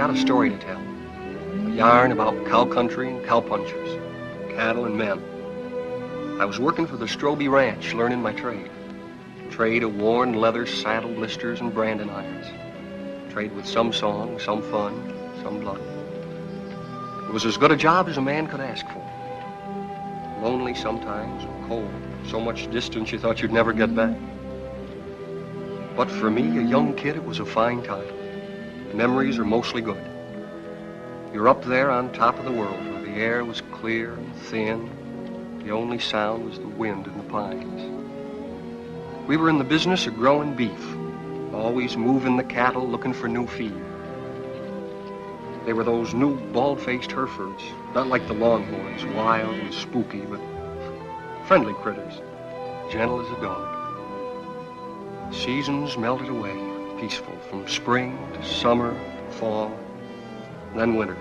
got a story to tell. A yarn about cow country and cowpunchers, cattle and men. I was working for the Stroby Ranch, learning my trade. Trade of worn leather saddle blisters and branding irons. Trade with some song, some fun, some blood. It was as good a job as a man could ask for. Lonely sometimes, and cold. So much distance you thought you'd never get back. But for me, a young kid, it was a fine time. Memories are mostly good. You're up there on top of the world where the air was clear and thin. The only sound was the wind in the pines. We were in the business of growing beef, always moving the cattle, looking for new feed. They were those new bald-faced Herefords, not like the Longhorns, wild and spooky, but friendly critters, gentle as a dog. Seasons melted away, peaceful, from spring to summer, fall, and then winter.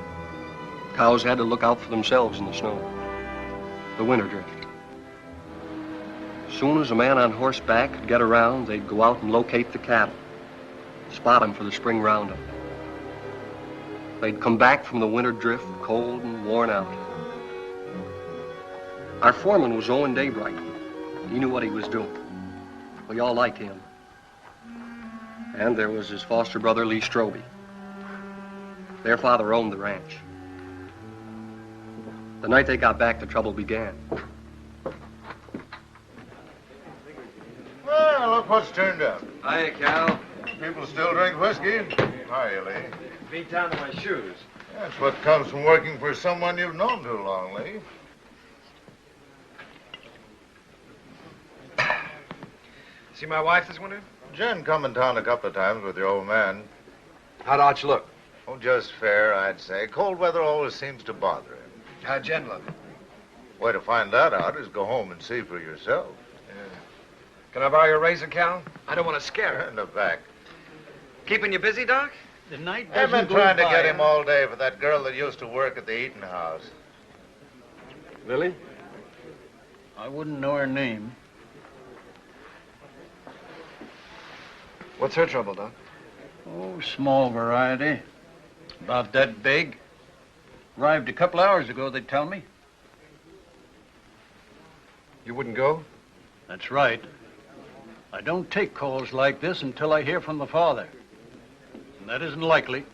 Cows had to look out for themselves in the snow. The winter drift. As soon as a man on horseback could get around, they'd go out and locate the cattle, spot them for the spring roundup. They'd come back from the winter drift, cold and worn out. Our foreman was Owen Daybright. He knew what he was doing. We all liked him. And there was his foster brother, Lee Stroby. Their father owned the ranch. The night they got back, the trouble began. Well, look what's turned up. Hiya, Cal. People still drink whiskey. Hiya, Lee. Beat down to my shoes. That's what comes from working for someone you've known too long, Lee. See my wife this winter? Jen come in town a couple of times with your old man. How'd Arch look? Oh, just fair, I'd say. Cold weather always seems to bother him. How'd Jen look? Way to find that out is go home and see for yourself. Can I borrow your razor, Cal? I don't want to scare her. In the back. Keeping you busy, Doc? The night I've doesn't been go trying to by, get him all day for that girl that used to work at the eating house. Lily? I wouldn't know her name. What's her trouble, Doc? Oh, small variety. About that big. Arrived a couple hours ago, they tell me. You wouldn't go? That's right. I don't take calls like this until I hear from the father. And that isn't likely.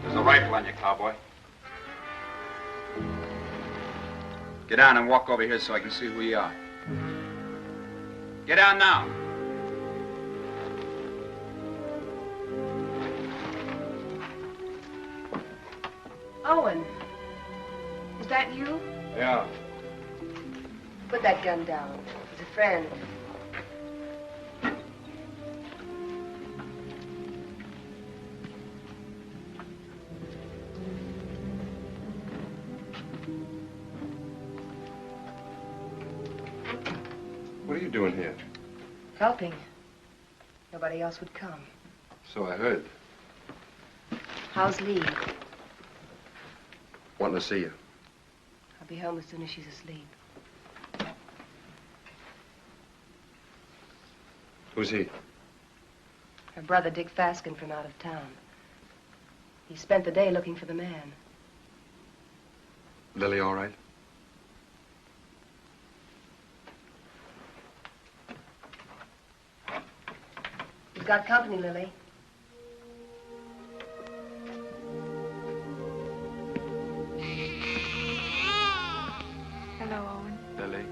There's a rifle on you, cowboy. Get down and walk over here so I can see who you are. Get down now. Owen, is that you? Yeah. Put that gun down. He's a friend. What are you doing here? Helping. Nobody else would come. So I heard. How's Lee? Wanting to see you. I'll be home as soon as she's asleep. Who's he? Her brother, Dick Faskin, from out of town. He spent the day looking for the man. Lily all right? He's got company, Lily. Hello, Owen. Lily.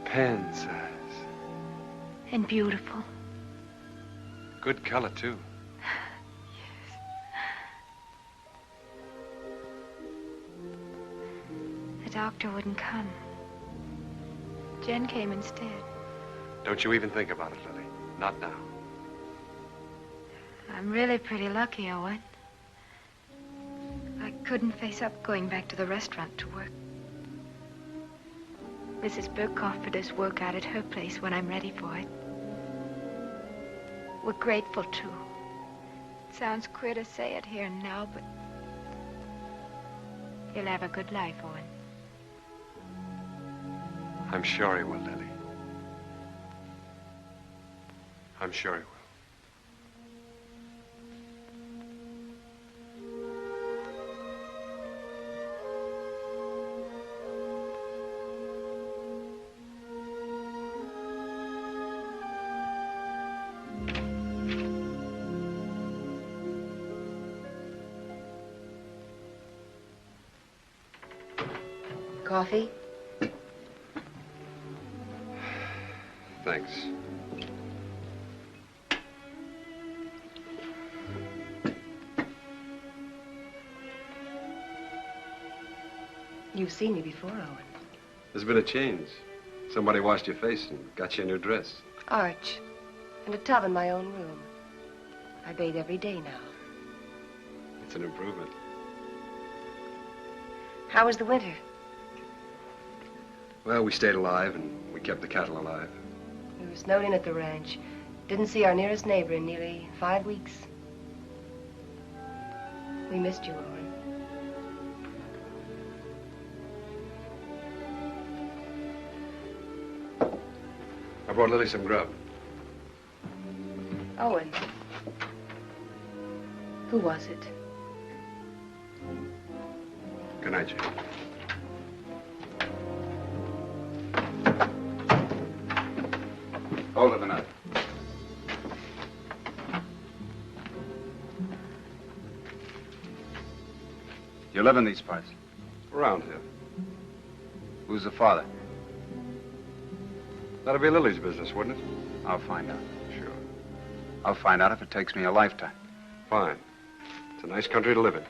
Pen size. And beautiful. Good color, too. The doctor wouldn't come. Jen came instead. Don't you even think about it, Lily. Not now. I'm really pretty lucky, Owen. I couldn't face up going back to the restaurant to work. Mrs. Burke offered us work out at her place when I'm ready for it. We're grateful, too. It sounds queer to say it here and now, but he'll have a good life, Owen. I'm sure he will, Lily. I'm sure he will. Coffee? Thanks. You've seen me before, Owen. There's been a change. Somebody washed your face and got you a new dress. Arch. And a tub in my own room. I bathe every day now. It's an improvement. How was the winter? Well, we stayed alive and we kept the cattle alive. We were snowed in at the ranch. Didn't see our nearest neighbor in nearly 5 weeks. We missed you, Owen. I brought Lily some grub. Owen. Who was it? Good night, Jane. Hold it a minute. You live in these parts? Around here. Who's the father? That'd be Lily's business, wouldn't it? I'll find out. Sure. I'll find out if it takes me a lifetime. Fine. It's a nice country to live in.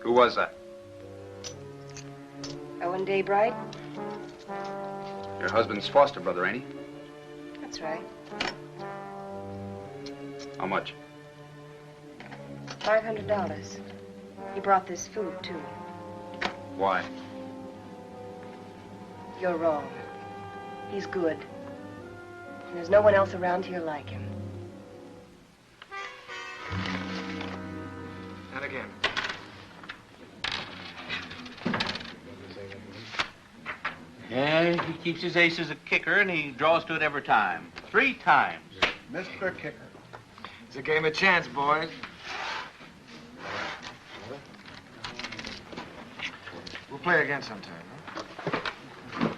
Who was that? Owen Daybright? Your husband's foster brother, ain't he? That's right. How much? $500. He brought this food, too. Why? You're wrong. He's good. And there's no one else around here like him. And again. Yeah, he keeps his ace as a kicker, and he draws to it every time. 3 times. Mr. Kicker. It's a game of chance, boys. We'll play again sometime, huh?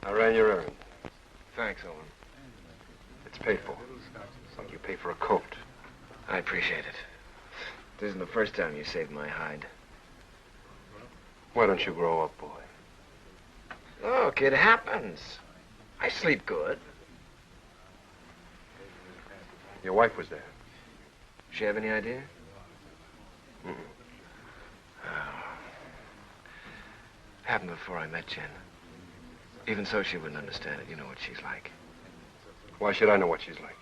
I ran your errand. Thanks, Owen. It's paid for. It's like you pay for a coat. I appreciate it. This isn't the first time you saved my hide. Why don't you grow up, boy? Look, it happens. I sleep good. Your wife was there. She have any idea? Mm-mm. Happened before I met Jen. Even so, she wouldn't understand it. You know what she's like. Why should I know what she's like?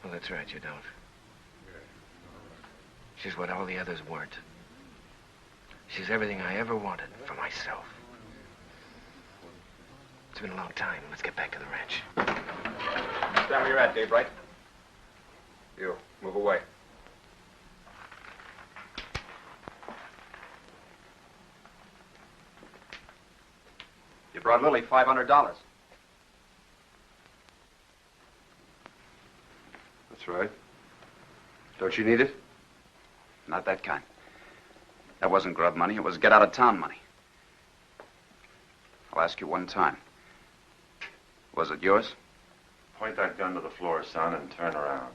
Well, that's right, you don't. She's what all the others weren't. She's everything I ever wanted for myself. It's been a long time. Let's get back to the ranch. Stand where you're at, Daybright. You, move away. You brought Lily $500. That's right. Don't you need it? Not that kind. That wasn't grub money. It was get-out-of-town money. I'll ask you one time. Was it yours? Point that gun to the floor, son, and turn around.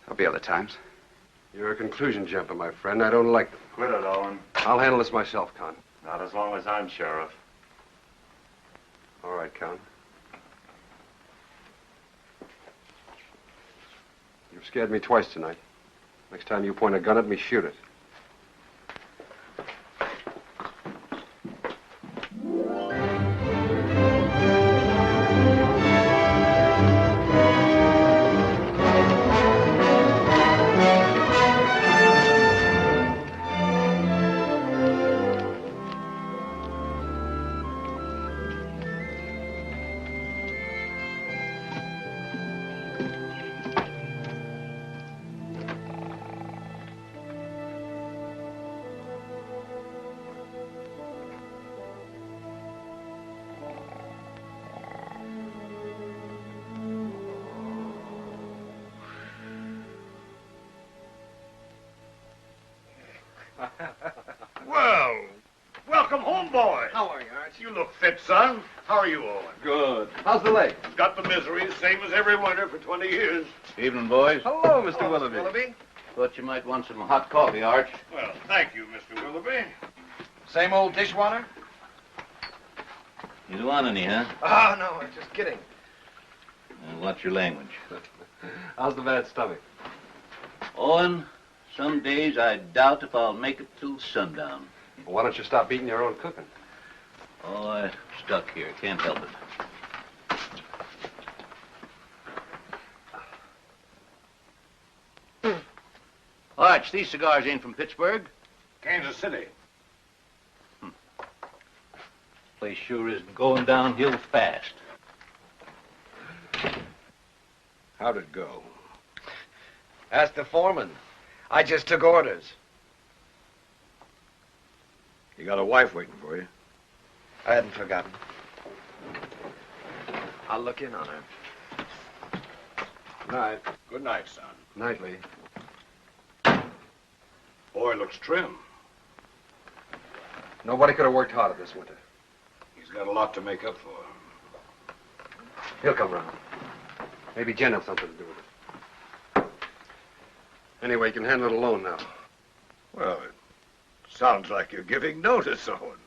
There'll be other times. You're a conclusion jumper, my friend. I don't like them. Quit it, Owen. I'll handle this myself, Con. Not as long as I'm sheriff. All right, Con. You've scared me twice tonight. Next time you point a gun at me, shoot it. Well, welcome home, boy. How are you, Arch? You look fit, son. How are you, Owen? Good. How's the leg? Got the misery, same as every winter for 20 years. Evening, boys. Hello, Mr. Willoughby. Thought you might want some hot coffee, Arch. Well, thank you, Mr. Willoughby. Same old dishwater? You don't want any, huh? Oh, no, I'm just kidding. Watch your language. How's the bad stomach? Owen, some days I doubt if I'll make it till sundown. Well, why don't you stop eating your own cooking? Oh, I'm stuck here. Can't help it. Arch, these cigars ain't from Pittsburgh. Kansas City. Place sure is going downhill fast. How'd it go? Ask the foreman. I just took orders. You got a wife waiting for you. I hadn't forgotten. I'll look in on her. Night. Good night, son. Nightly. Boy looks trim. Nobody could have worked harder this winter. He's got a lot to make up for. He'll come round. Maybe Jen has something to do with it. Anyway, you can handle it alone now. Well, it sounds like you're giving notice, Owen.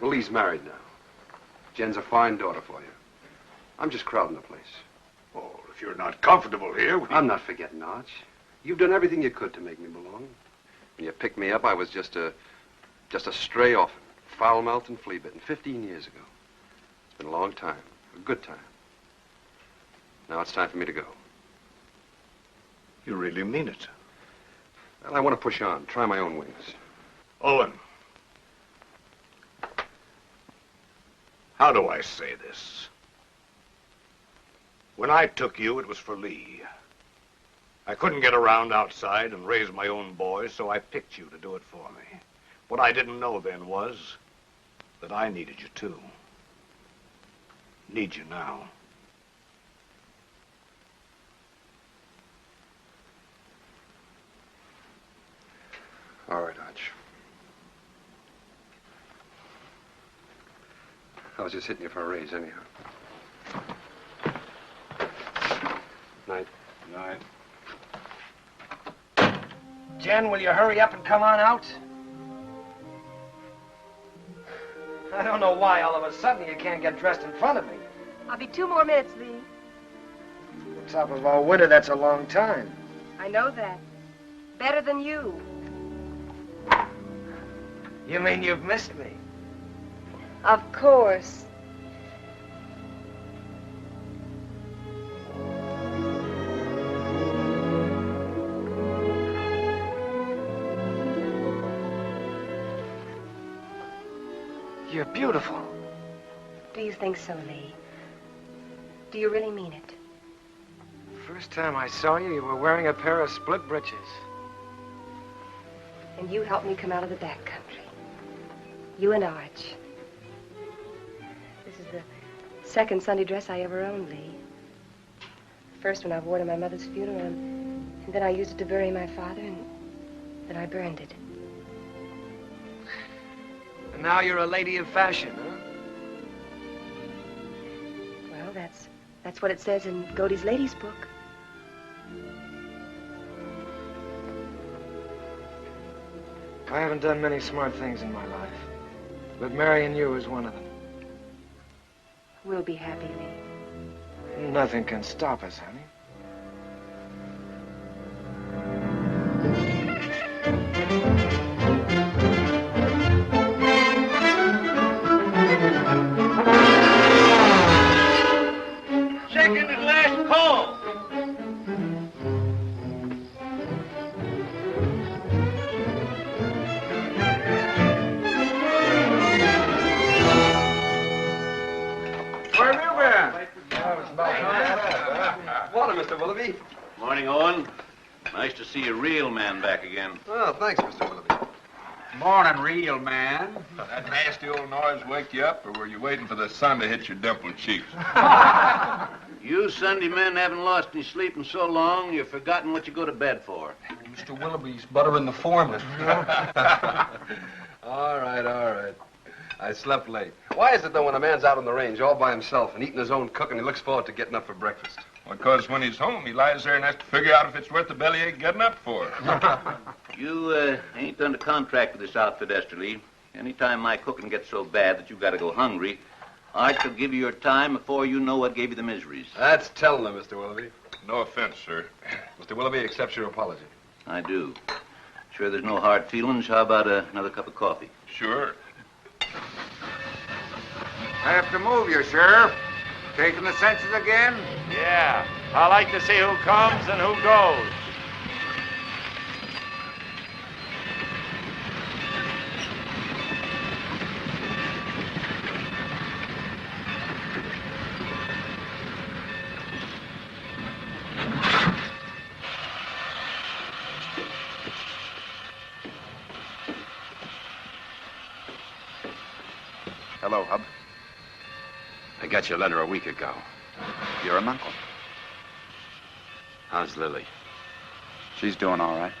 Well, Lee's married now. Jen's a fine daughter for you. I'm just crowding the place. Oh, if you're not comfortable here, I'm not forgetting, Arch. You've done everything you could to make me belong. When you picked me up, I was just a stray orphan, foul-mouthed and flea-bitten, 15 years ago. It's been a long time, a good time. Now it's time for me to go. You really mean it. Well, I want to push on, try my own wings. Owen. How do I say this? When I took you, it was for Lee. I couldn't get around outside and raise my own boys, so I picked you to do it for me. What I didn't know then was that I needed you too. Need you now. All right, Arch. I was just hitting you for a raise, anyhow. Night. Night. Jen, will you hurry up and come on out? I don't know why all of a sudden you can't get dressed in front of me. I'll be 2 more minutes, Lee. On top of all winter, that's a long time. I know that. Better than you. You mean you've missed me? Of course. You're beautiful. Do you think so, Lee? Do you really mean it? First time I saw you, you were wearing a pair of split breeches. And you helped me come out of the back country. You and Arch. This is the second Sunday dress I ever owned, Lee. The first one I wore to my mother's funeral, and then I used it to bury my father, and then I burned it. And now you're a lady of fashion, huh? Well, that's what it says in Godey's Ladies' Book. I haven't done many smart things in my life, but marrying you is one of them. We'll be happy, Lee. Nothing can stop us, honey. Second and last call. Where have you been? Morning, Mr. Willoughby. Morning, Owen. Nice to see a real man back again. Oh, thanks, Mr. Willoughby. Morning, real man. That nasty old noise wake you up, or were you waiting for the sun to hit your dimpled cheeks? You Sunday men haven't lost any sleep in so long, you've forgotten what you go to bed for. Mr. Willoughby's buttering the foreman. All right. I slept late. Why is it, though, when a man's out on the range all by himself and eating his own cooking, he looks forward to getting up for breakfast? Because when he's home, he lies there and has to figure out if it's worth the bellyache getting up for. You ain't under contract with this outfit, Esterly. Anytime my cooking gets so bad that you've got to go hungry, I shall give you your time before you know what gave you the miseries. That's telling them, Mr. Willoughby. No offense, sir. Mr. Willoughby accepts your apology. I do. Sure there's no hard feelings. How about another cup of coffee? Sure. I have to move you, Sheriff. Taking the census again? Yeah. I like to see who comes and who goes. Hello, Hub. I got your letter a week ago. You're an uncle. How's Lily? She's doing all right.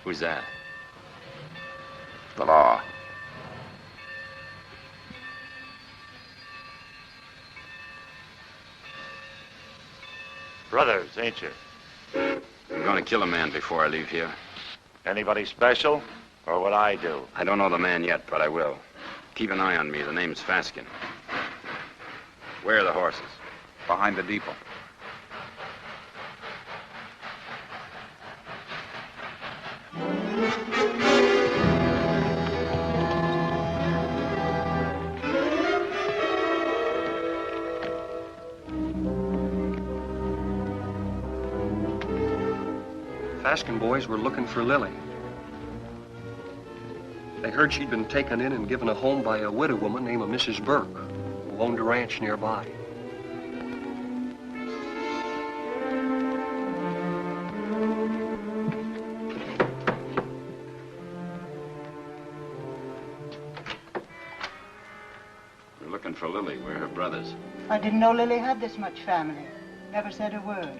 Who's that? The law. Brothers, ain't you? I'm going to kill a man before I leave here. Anybody special? Or what I do? I don't know the man yet, but I will. Keep an eye on me. The name's Faskin. Where are the horses? Behind the depot. Faskin boys were looking for Lily. They heard she'd been taken in and given a home by a widow woman named Mrs. Burke, who owned a ranch nearby. We're looking for Lily. We're her brothers. I didn't know Lily had this much family. Never said a word.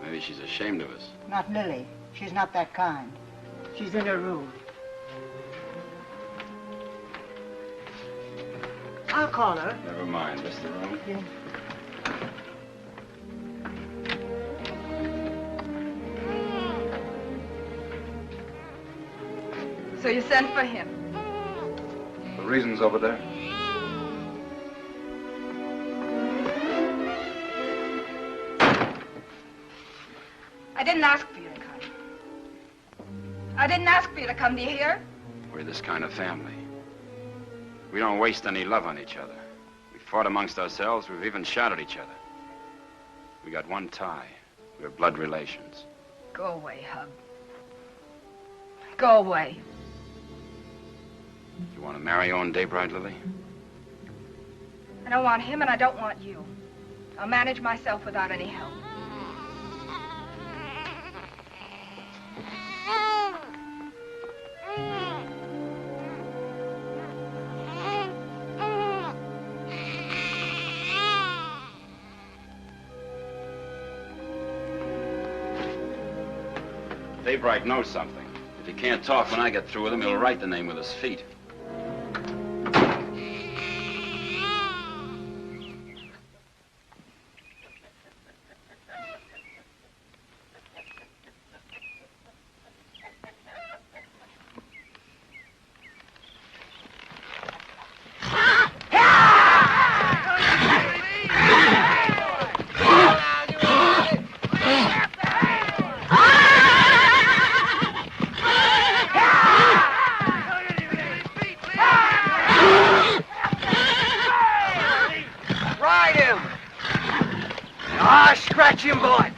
Maybe she's ashamed of us. Not Lily. She's not that kind. She's in her room. I'll call her. Never mind. This the room? Yeah. So you sent for him? The reason's over there. I didn't ask for you to come. I didn't ask for you to come. Do you hear? We're this kind of family. We don't waste any love on each other. We fought amongst ourselves. We've even shot at each other. We got one tie. We're blood relations. Go away, Hub. Go away. You want to marry Owen Daybright, Lily? I don't want him and I don't want you. I'll manage myself without any help. Daybright knows something. If he can't talk when I get through with him, he'll write the name with his feet. him, boy!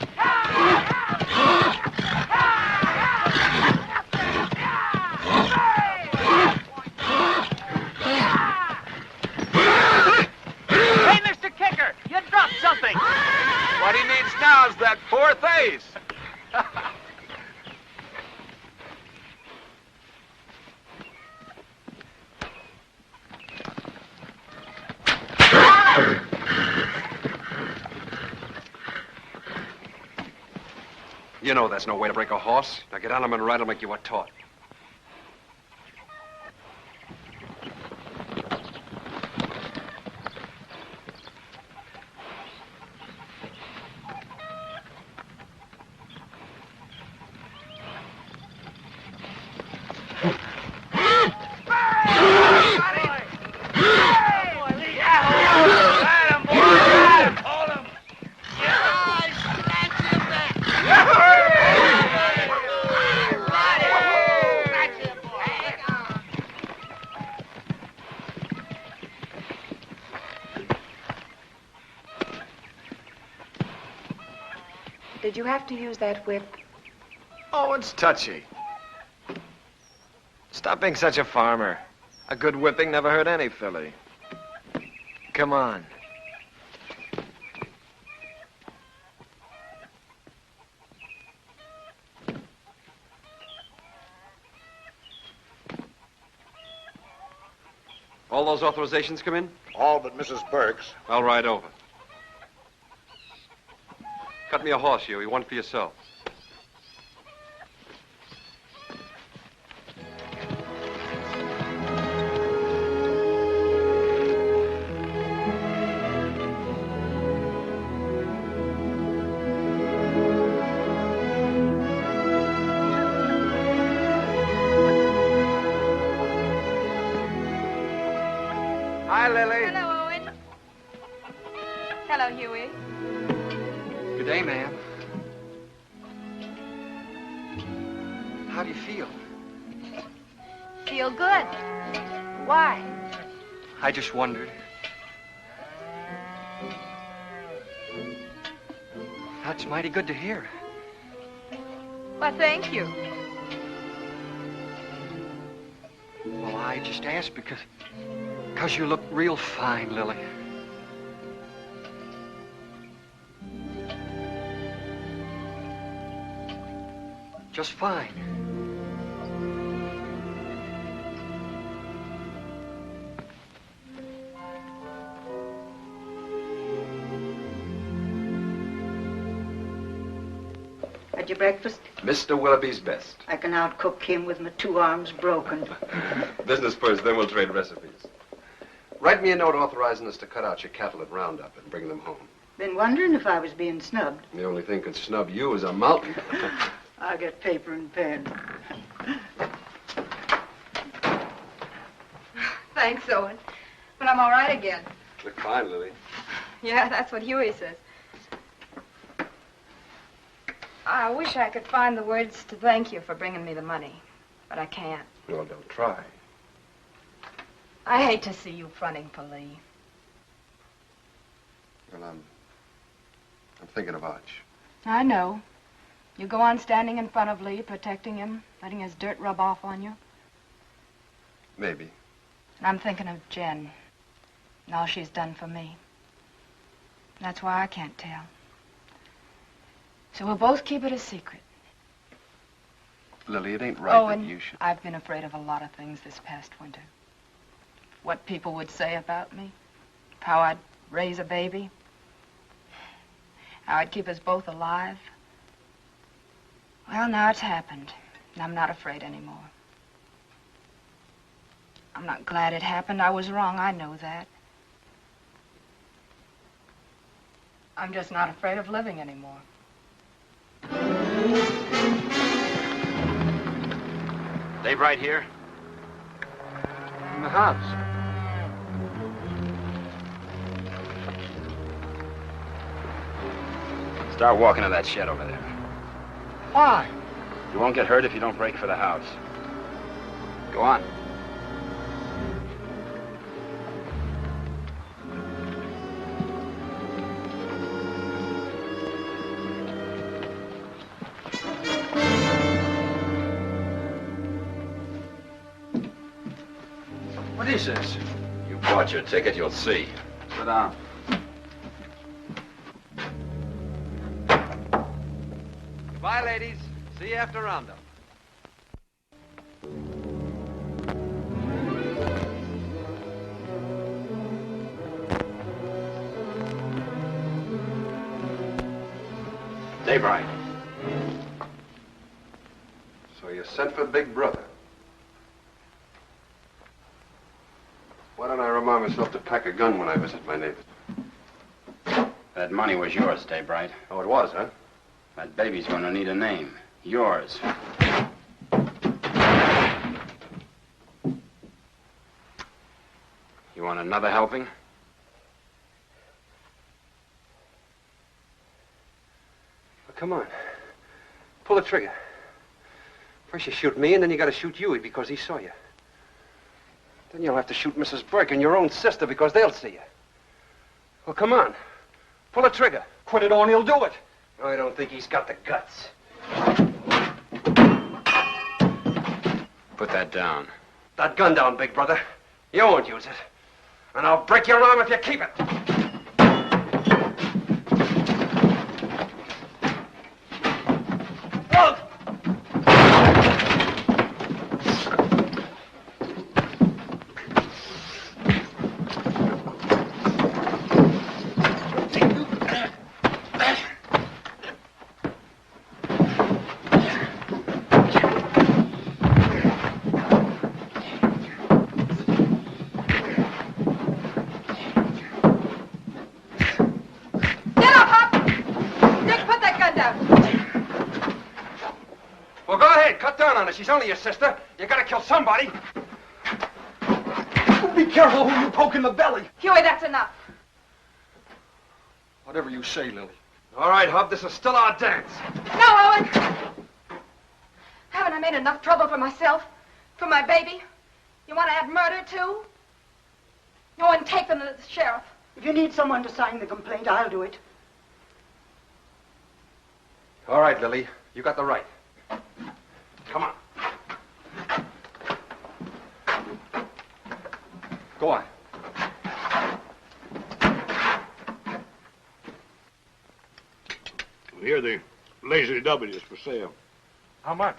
Hey, Mr. Kicker, you dropped something. What he needs now is that fourth ace. You know that's no way to break a horse. Now get on him and ride him like you were taught. Did you have to use that whip? Oh, it's touchy. Stop being such a farmer. A good whipping never hurt any filly. Come on. All those authorizations come in? All but Mrs. Burke's. I'll ride over. Cut me a horse, Huey. One for yourself. Hi, Lily. Hello, Owen. Hello, Huey. Good day, ma'am. How do you feel? Feel good. Why? I just wondered. That's mighty good to hear. Well, thank you. Well, I just asked because you look real fine, Lily. Just fine. Had your breakfast? Mr. Willoughby's best. I can outcook him with my 2 arms broken. Business first, then we'll trade recipes. Write me a note authorizing us to cut out your cattle at Roundup and bring them home. Been wondering if I was being snubbed. The only thing could snub you is a mountain. I'll get paper and pen. Thanks, Owen. But I'm all right again. Look fine, Lily. Yeah, that's what Huey says. I wish I could find the words to thank you for bringing me the money, but I can't. Well, don't try. I hate to see you fronting for Lee. Well, I'm thinking of Arch. I know. You go on standing in front of Lee, protecting him, letting his dirt rub off on you. Maybe. And I'm thinking of Jen and all she's done for me. That's why I can't tell. So we'll both keep it a secret. Lily, it ain't right Owen, that you should... I've been afraid of a lot of things this past winter. What people would say about me, how I'd raise a baby, how I'd keep us both alive. Well, now it's happened, and I'm not afraid anymore. I'm not glad it happened. I was wrong, I know that. I'm just not afraid of living anymore. Dave right here? In the house. Start walking to that shed over there. Why? You won't get hurt if you don't break for the house. Go on. Jesus. You bought your ticket, you'll see. Sit down. Goodbye, ladies. See you after roundup. Daybright. So you sent for Big Brother. Why don't I remind myself to pack a gun when I visit my neighbors? That money was yours, Daybright. Oh, it was, huh? That baby's gonna need a name. Yours. You want another helping? Well, come on. Pull the trigger. First you shoot me, and then you gotta shoot Huey because he saw you. Then you'll have to shoot Mrs. Burke and your own sister because they'll see you. Well, come on. Pull the trigger. Quit it or he'll do it. I don't think he's got the guts. Put that down. That gun down, Big Brother. You won't use it. And I'll break your arm if you keep it. Well, go ahead. Cut down on her. She's only your sister. You gotta kill somebody. Be careful who you poke in the belly. Huey, that's enough. Whatever you say, Lily. All right, Hub, this is still our dance. No, Owen. Haven't I made enough trouble for myself? For my baby? You want to add murder, too? Owen, take them to the sheriff. If you need someone to sign the complaint, I'll do it. All right, Lily. You got the right. Come on. Go on. Here, the Lazy W is for sale. How much?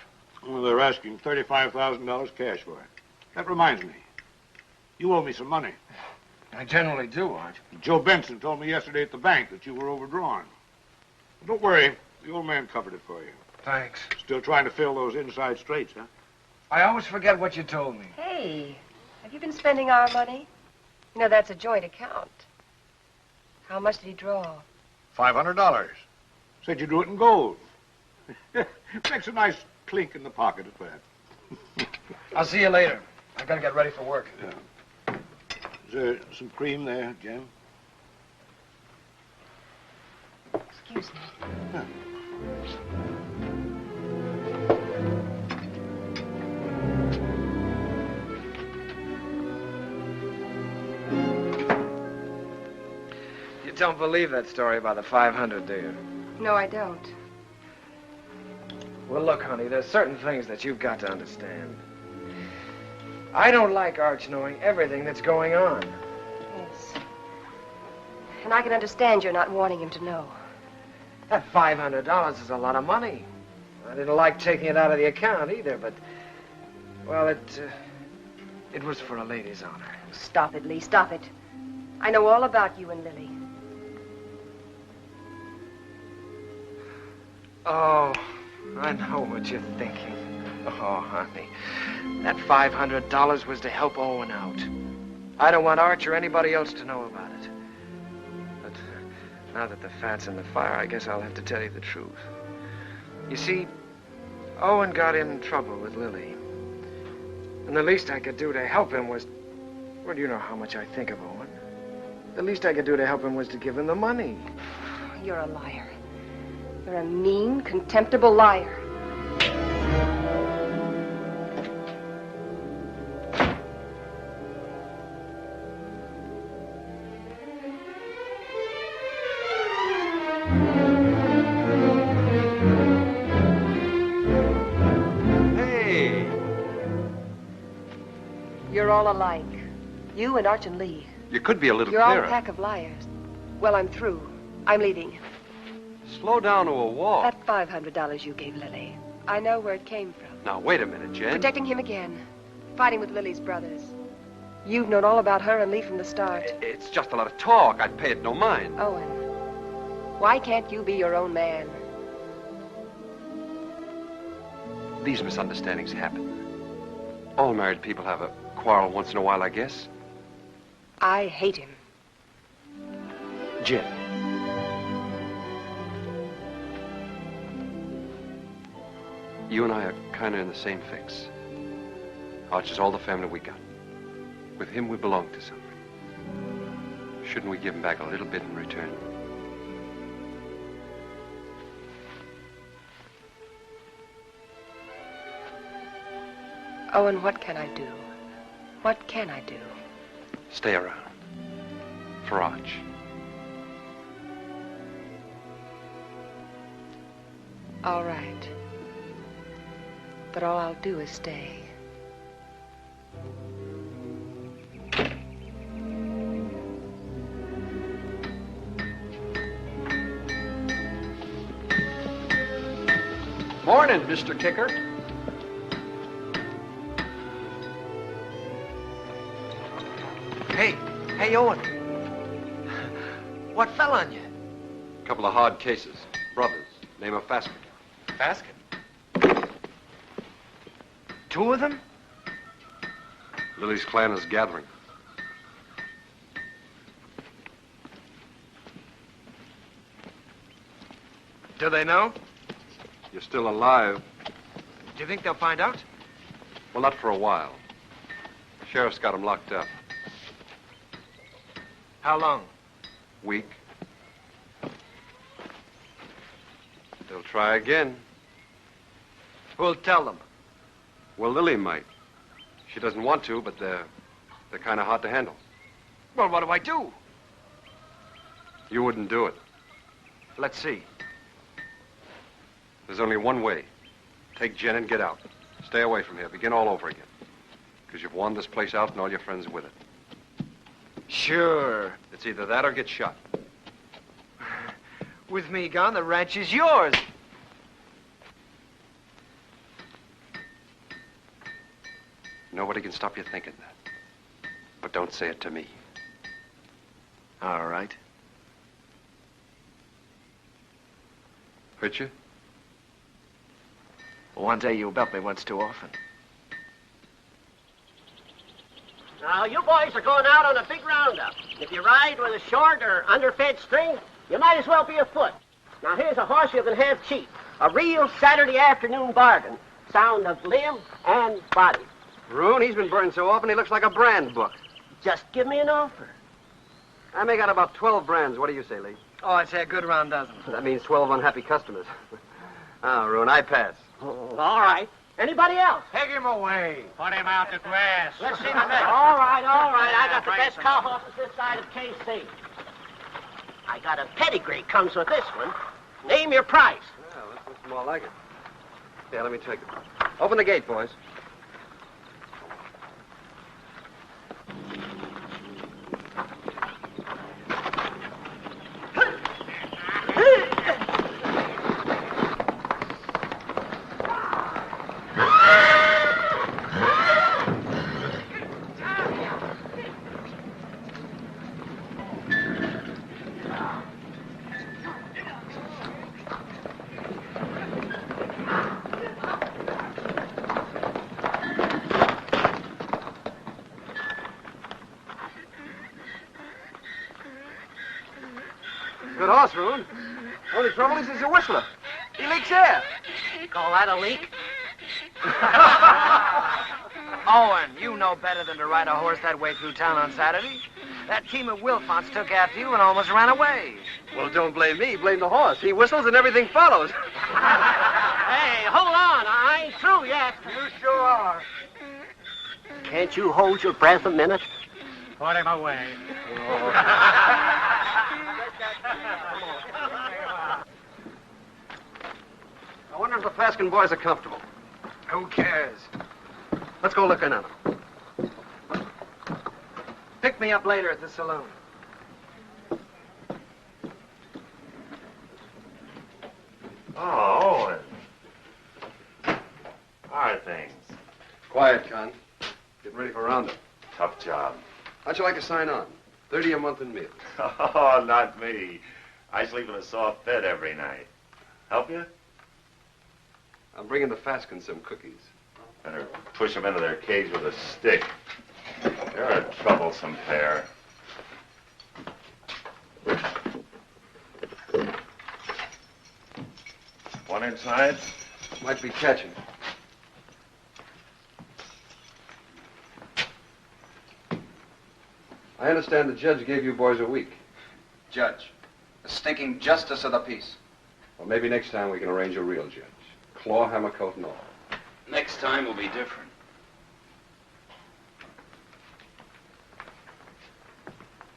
Well, they're asking $35,000 cash for it. That reminds me. You owe me some money. I generally do, Arch. Joe Benson told me yesterday at the bank that you were overdrawn. Don't worry. The old man covered it for you. Thanks. Still trying to fill those inside straights, huh? I always forget what you told me. Hey, have you been spending our money? You know, that's a joint account. How much did he draw? $500. Said you drew it in gold. Makes a nice clink in the pocket at that. I'll see you later. I gotta get ready for work. Yeah. Is there some cream there, Jim? Excuse me. Yeah. You don't believe that story about the 500, do you? No, I don't. Well, look, honey, there's certain things that you've got to understand. I don't like Arch knowing everything that's going on. Yes. And I can understand you're not wanting him to know. That $500 is a lot of money. I didn't like taking it out of the account either, but, well, it was for a lady's honor. Stop it, Lee, stop it. I know all about you and Lily. Oh, I know what you're thinking. Oh, honey, that $500 was to help Owen out. I don't want Arch or anybody else to know about it. But now that the fat's in the fire, I guess I'll have to tell you the truth. You see, Owen got in trouble with Lily. And the least I could do to help him was... Well, you know how much I think of Owen. The least I could do to help him was to give him the money. You're a liar. You're a mean, contemptible liar. Hey! You're all alike. You and Arch and Lee. You could be a little You're all clearer. a pack of liars. Well, I'm through. I'm leaving. Slow down to a walk. That $500 you gave Lily, I know where it came from. Now, wait a minute, Jen. Protecting him again. Fighting with Lily's brothers. You've known all about her and Lee from the start. It's just a lot of talk. I'd pay it no mind. Owen, why can't you be your own man? These misunderstandings happen. All married people have a quarrel once in a while, I guess. I hate him. Jen. You and I are kind of in the same fix. Arch is all the family we got. With him, we belong to something. Shouldn't we give him back a little bit in return? Owen, what can I do? What can I do? Stay around. For Arch. All right. But all I'll do is stay. Morning, Mr. Kicker. Hey, Owen. What fell on you? A couple of hard cases. Brothers. Name of Faskin. Faskin? Two of them? Lily's clan is gathering. Do they know? You're still alive. Do you think they'll find out? Well, not for a while. Sheriff's got him locked up. How long? Week. They'll try again. Who'll tell them? Well, Lily might. She doesn't want to, but they're kind of hard to handle. Well, what do I do? You wouldn't do it. Let's see. There's only one way. Take Jen and get out. Stay away from here. Begin all over again. Because you've won this place out and all your friends with it. Sure. It's either that or get shot. With me gone, the ranch is yours. Nobody can stop you thinking that. But don't say it to me. All right. Hurt you? One day you'll belt me once too often. Now, you boys are going out on a big roundup. If you ride with a short or underfed string, you might as well be afoot. Now, here's a horse you can have cheap. A real Saturday afternoon bargain. Sound of limb and body. Rune, he's been burned so often he looks like a brand book. Just give me an offer. I make out about 12 brands. What do you say, Lee? Oh, I'd say a good round dozen. That means 12 unhappy customers. Oh, Rune, I pass. All right. Anybody else? Take him away. Put him out to grass. Let's see the next. All right. I got the best cow horses this side of KC. I got a pedigree comes with this one. Name your price. Well, this looks more like it. Yeah, let me take it. Open the gate, boys. Good horse, Rune. Only trouble is he's a whistler. He leaks air. Call that a leak? Owen, you know better than to ride a horse that way through town on Saturday. That team of Wilfonts took after you and almost ran away. Well, don't blame me. Blame the horse. He whistles and everything follows. Hey, hold on. I ain't through yet. You sure are. Can't you hold your breath a minute? Put him away. I wonder if the Faskin boys are comfortable. Who cares? Let's go look in on them. Pick me up later at the saloon. Oh, Owen. How are things? Quiet, Con. Getting ready for roundup. Tough job. How'd you like to sign on? 30 a month in meals. Oh, not me. I sleep in a soft bed every night. Help you? I'm bringing the Faskins some cookies. Better push them into their cage with a stick. They're a troublesome pair. One inside? Might be catching. I understand the judge gave you boys a week. Judge, the stinking justice of the peace. Well, maybe next time we can arrange a real judge. Claw, hammer, coat, and all. Next time will be different.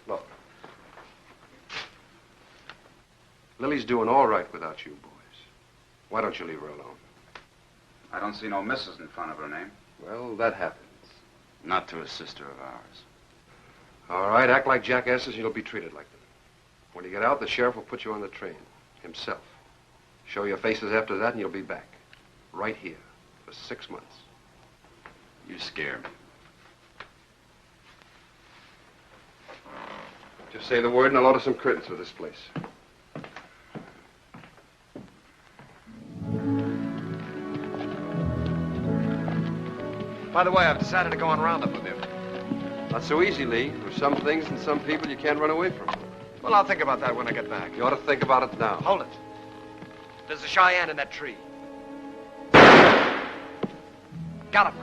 Look. Lily's doing all right without you boys. Why don't you leave her alone? I don't see no missus in front of her name. Well, that happens. Not to a sister of ours. All right, act like jackasses and you'll be treated like them. When you get out, the sheriff will put you on the train. Himself. Show your faces after that and you'll be back. Right here. For 6 months. You scare me. Just say the word and I'll order some curtains for this place. By the way, I've decided to go on roundup with you. Not so easy, Lee. There's some things and some people you can't run away from. Well, I'll think about that when I get back. You ought to think about it now. Hold it. There's a Cheyenne in that tree. Got him.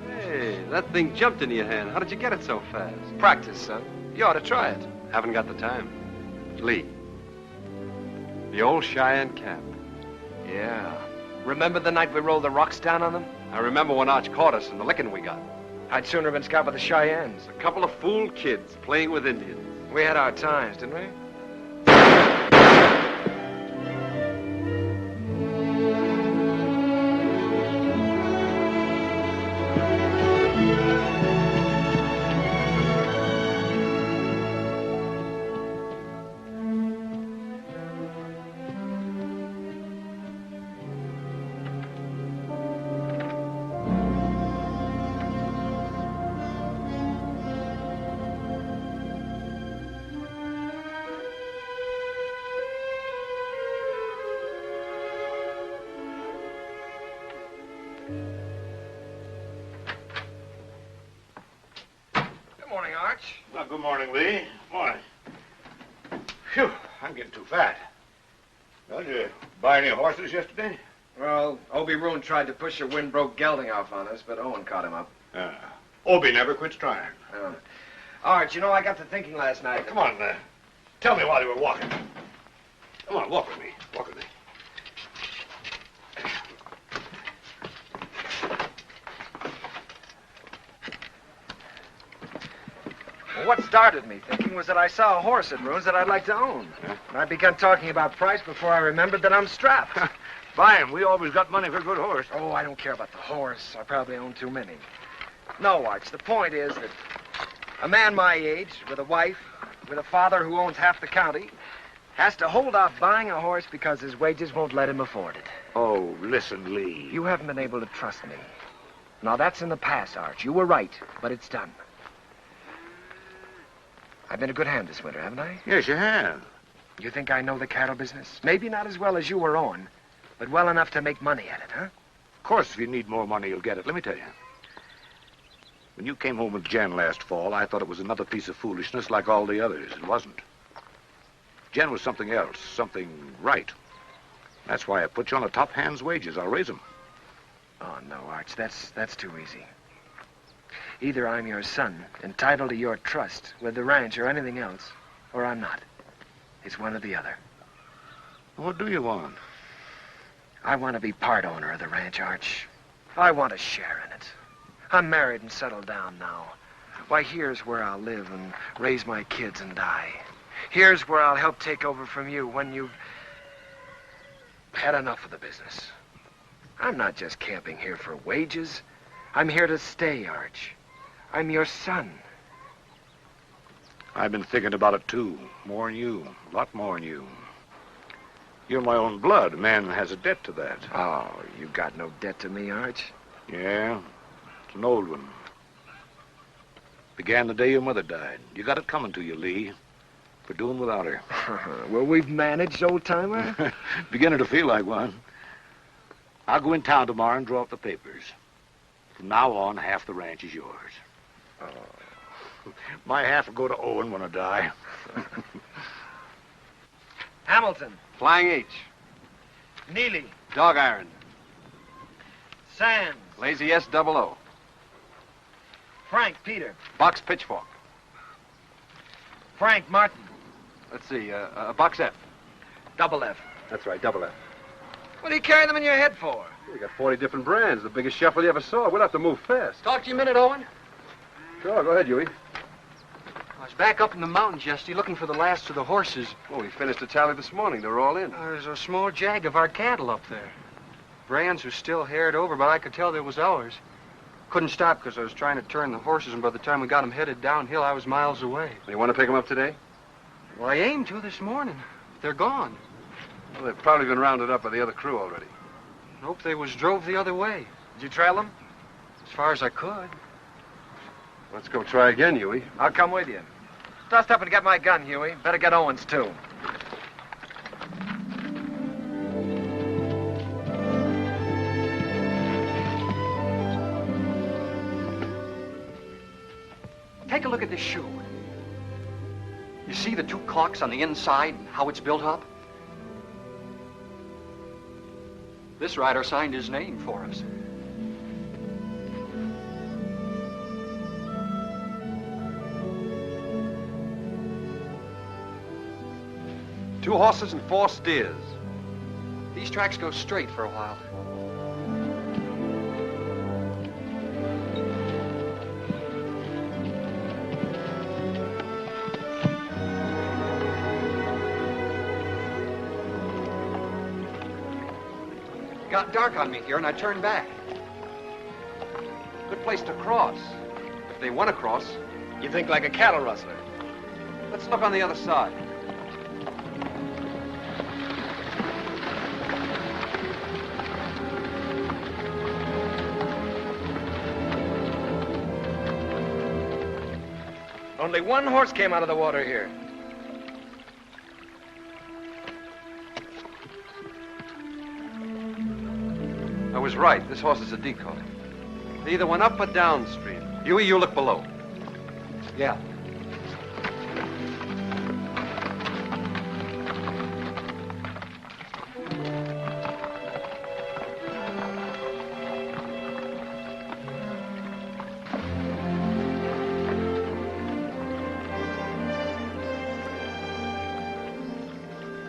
Hey, that thing jumped into your hand. How did you get it so fast? Practice, son. You ought to try it. Haven't got the time. Lee. The old Cheyenne cap. Yeah. Remember the night we rolled the rocks down on them? I remember when Arch caught us and the licking we got. I'd sooner have been scalped by the Cheyennes. A couple of fool kids playing with Indians. We had our times, didn't we? Well, good morning, Lee. Morning. Phew, I'm getting too fat. Well, did you buy any horses yesterday? Well, Obie Roon tried to push a wind-broke gelding off on us, but Owen caught him up. Obie never quits trying. Art, you know, I got to thinking last night. Come on, tell me while you were walking. Come on, walk with me. Walk with me. Well, what started me thinking was that I saw a horse at Roon's that I'd like to own. And I began talking about price before I remembered that I'm strapped. Buy him. We always got money for a good horse. Oh, I don't care about the horse. I probably own too many. No, Arch, the point is that a man my age, with a wife, with a father who owns half the county, has to hold off buying a horse because his wages won't let him afford it. Oh, listen, Lee. You haven't been able to trust me. Now, that's in the past, Arch. You were right, but it's done. I've been a good hand this winter, haven't I? Yes, you have. You think I know the cattle business? Maybe not as well as you or Owen, but well enough to make money at it, huh? Of course, if you need more money, you'll get it. Let me tell you. When you came home with Jen last fall, I thought it was another piece of foolishness like all the others. It wasn't. Jen was something else, something right. That's why I put you on a top hand's wages. I'll raise them. Oh, no, Arch, that's too easy. Either I'm your son, entitled to your trust with the ranch or anything else, or I'm not. It's one or the other. What do you want? I want to be part owner of the ranch, Arch. I want a share in it. I'm married and settled down now. Why, here's where I'll live and raise my kids and die. Here's where I'll help take over from you when you've had enough of the business. I'm not just camping here for wages. I'm here to stay, Arch. I'm your son. I've been thinking about it, too. More than you. A lot more than you. You're my own blood. A man has a debt to that. Oh, you got no debt to me, Arch. Yeah, it's an old one. Began the day your mother died. You got it coming to you, Lee, for doing without her. Well, we've managed, old-timer. Beginning to feel like one. I'll go in town tomorrow and draw up the papers. From now on, half the ranch is yours. Oh. My half will go to Owen when I die. Hamilton. Flying H. Neely. Dog iron. Sands. Lazy S-00. Frank Peter. Box pitchfork. Frank Martin. Let's see, box F. Double F. That's right, double F. What do you carry them in your head for? We got 40 different brands. The biggest shuffle you ever saw. We'll have to move fast. Talk to you a minute, Owen. Sure, go ahead, Huey. I was back up in the mountains yesterday looking for the last of the horses. Oh, we finished the tally this morning. They're all in. There's a small jag of our cattle up there. Brands are still haired over, but I could tell they was ours. Couldn't stop because I was trying to turn the horses, and by the time we got them headed downhill, I was miles away. You want to pick them up today? Well, I aimed to this morning. But they're gone. Well, they've probably been rounded up by the other crew already. Nope, they was drove the other way. Did you trail them? As far as I could. Let's go try again, Huey. I'll come with you. Dust up and get my gun, Huey. Better get Owen's, too. Take a look at this shoe. You see the two caulks on the inside and how it's built up? This rider signed his name for us. Two horses and 4 steers. These tracks go straight for a while. It got dark on me here, and I turned back. Good place to cross. If they want to cross. You think like a cattle rustler. Let's look on the other side. Only one horse came out of the water here. I was right. This horse is a decoy. They either went up or downstream. Huey, you look below. Yeah.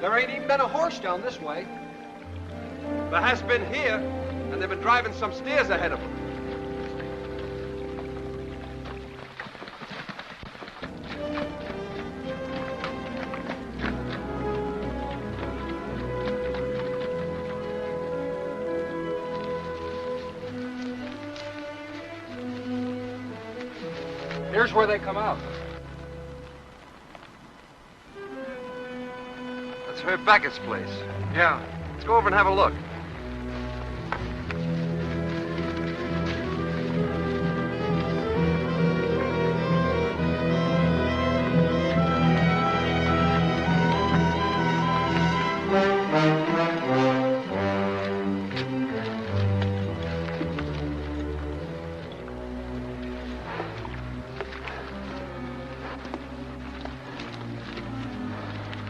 There ain't even been a horse down this way. There has been here, and they've been driving some steers ahead of them. Here's where they come out. That's Herb Beckett's place. Yeah. Let's go over and have a look.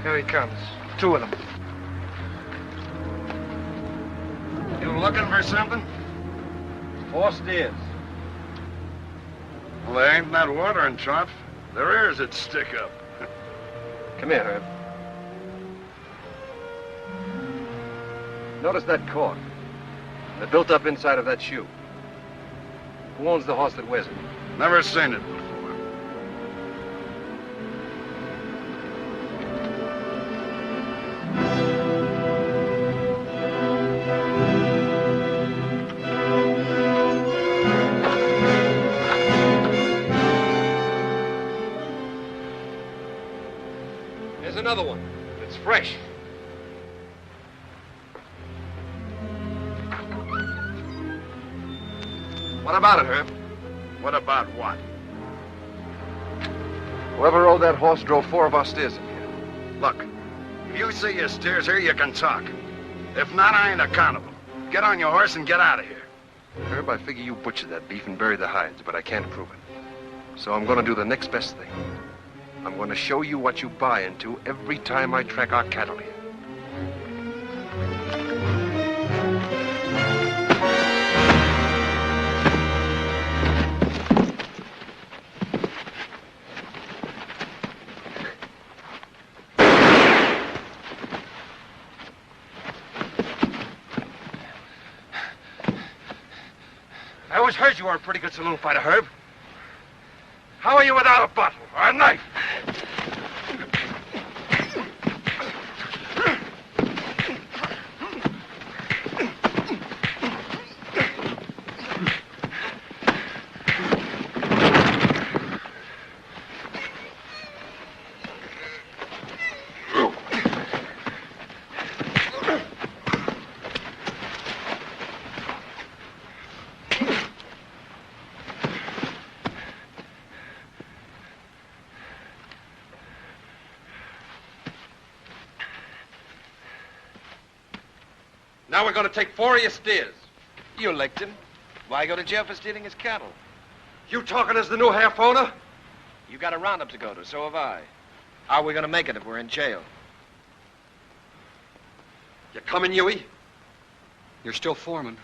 Here he comes. 2 of them. You looking for something? 4 steers. Well, there ain't that watering trough. Their ears would stick up. Come here, Herb. Notice that cork. They're built up inside of that shoe. Who owns the horse that wears it? Never seen it before. another one. It's fresh. What about it, Herb? What about what? Whoever rode that horse drove 4 of our steers in here. Look, if you see your steers here, you can talk. If not, I ain't accountable. Get on your horse and get out of here. Herb, I figure you butchered that beef and buried the hides, but I can't prove it. So I'm going to do the next best thing. I'm going to show you what you buy into every time I track our cattle here. I always heard you were a pretty good saloon fighter, Herb. How are you without a bottle or a knife? Now we're going to take 4 of your steers. You licked him. Why go to jail for stealing his cattle? You talking as the new half owner? You got a roundup to go to, so have I. How are we going to make it if we're in jail? You coming, Huey? You're still foreman.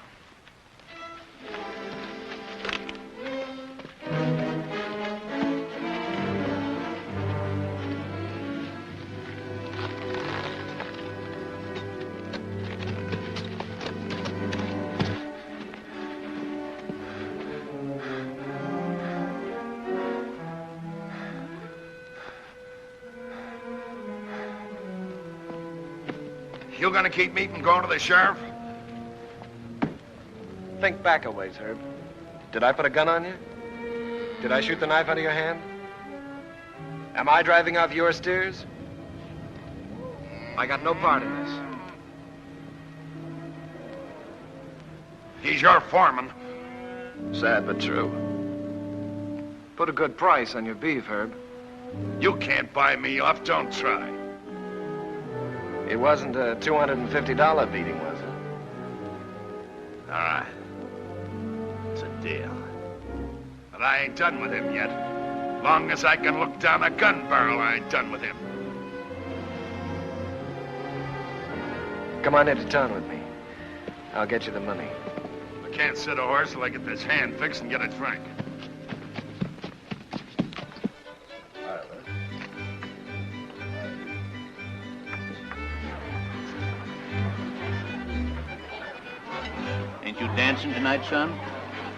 You gonna keep me from going to the sheriff? Think back a ways, Herb. Did I put a gun on you? Did I shoot the knife out of your hand? Am I driving off your steers? I got no part in this. He's your foreman. Sad but true. Put a good price on your beef, Herb. You can't buy me off, don't try. It wasn't a $250 beating, was it? All right. It's a deal. But I ain't done with him yet. Long as I can look down a gun barrel, I ain't done with him. Come on into town with me. I'll get you the money. I can't sit a horse till I get this hand fixed and get a drink. Ain't you dancing tonight, son?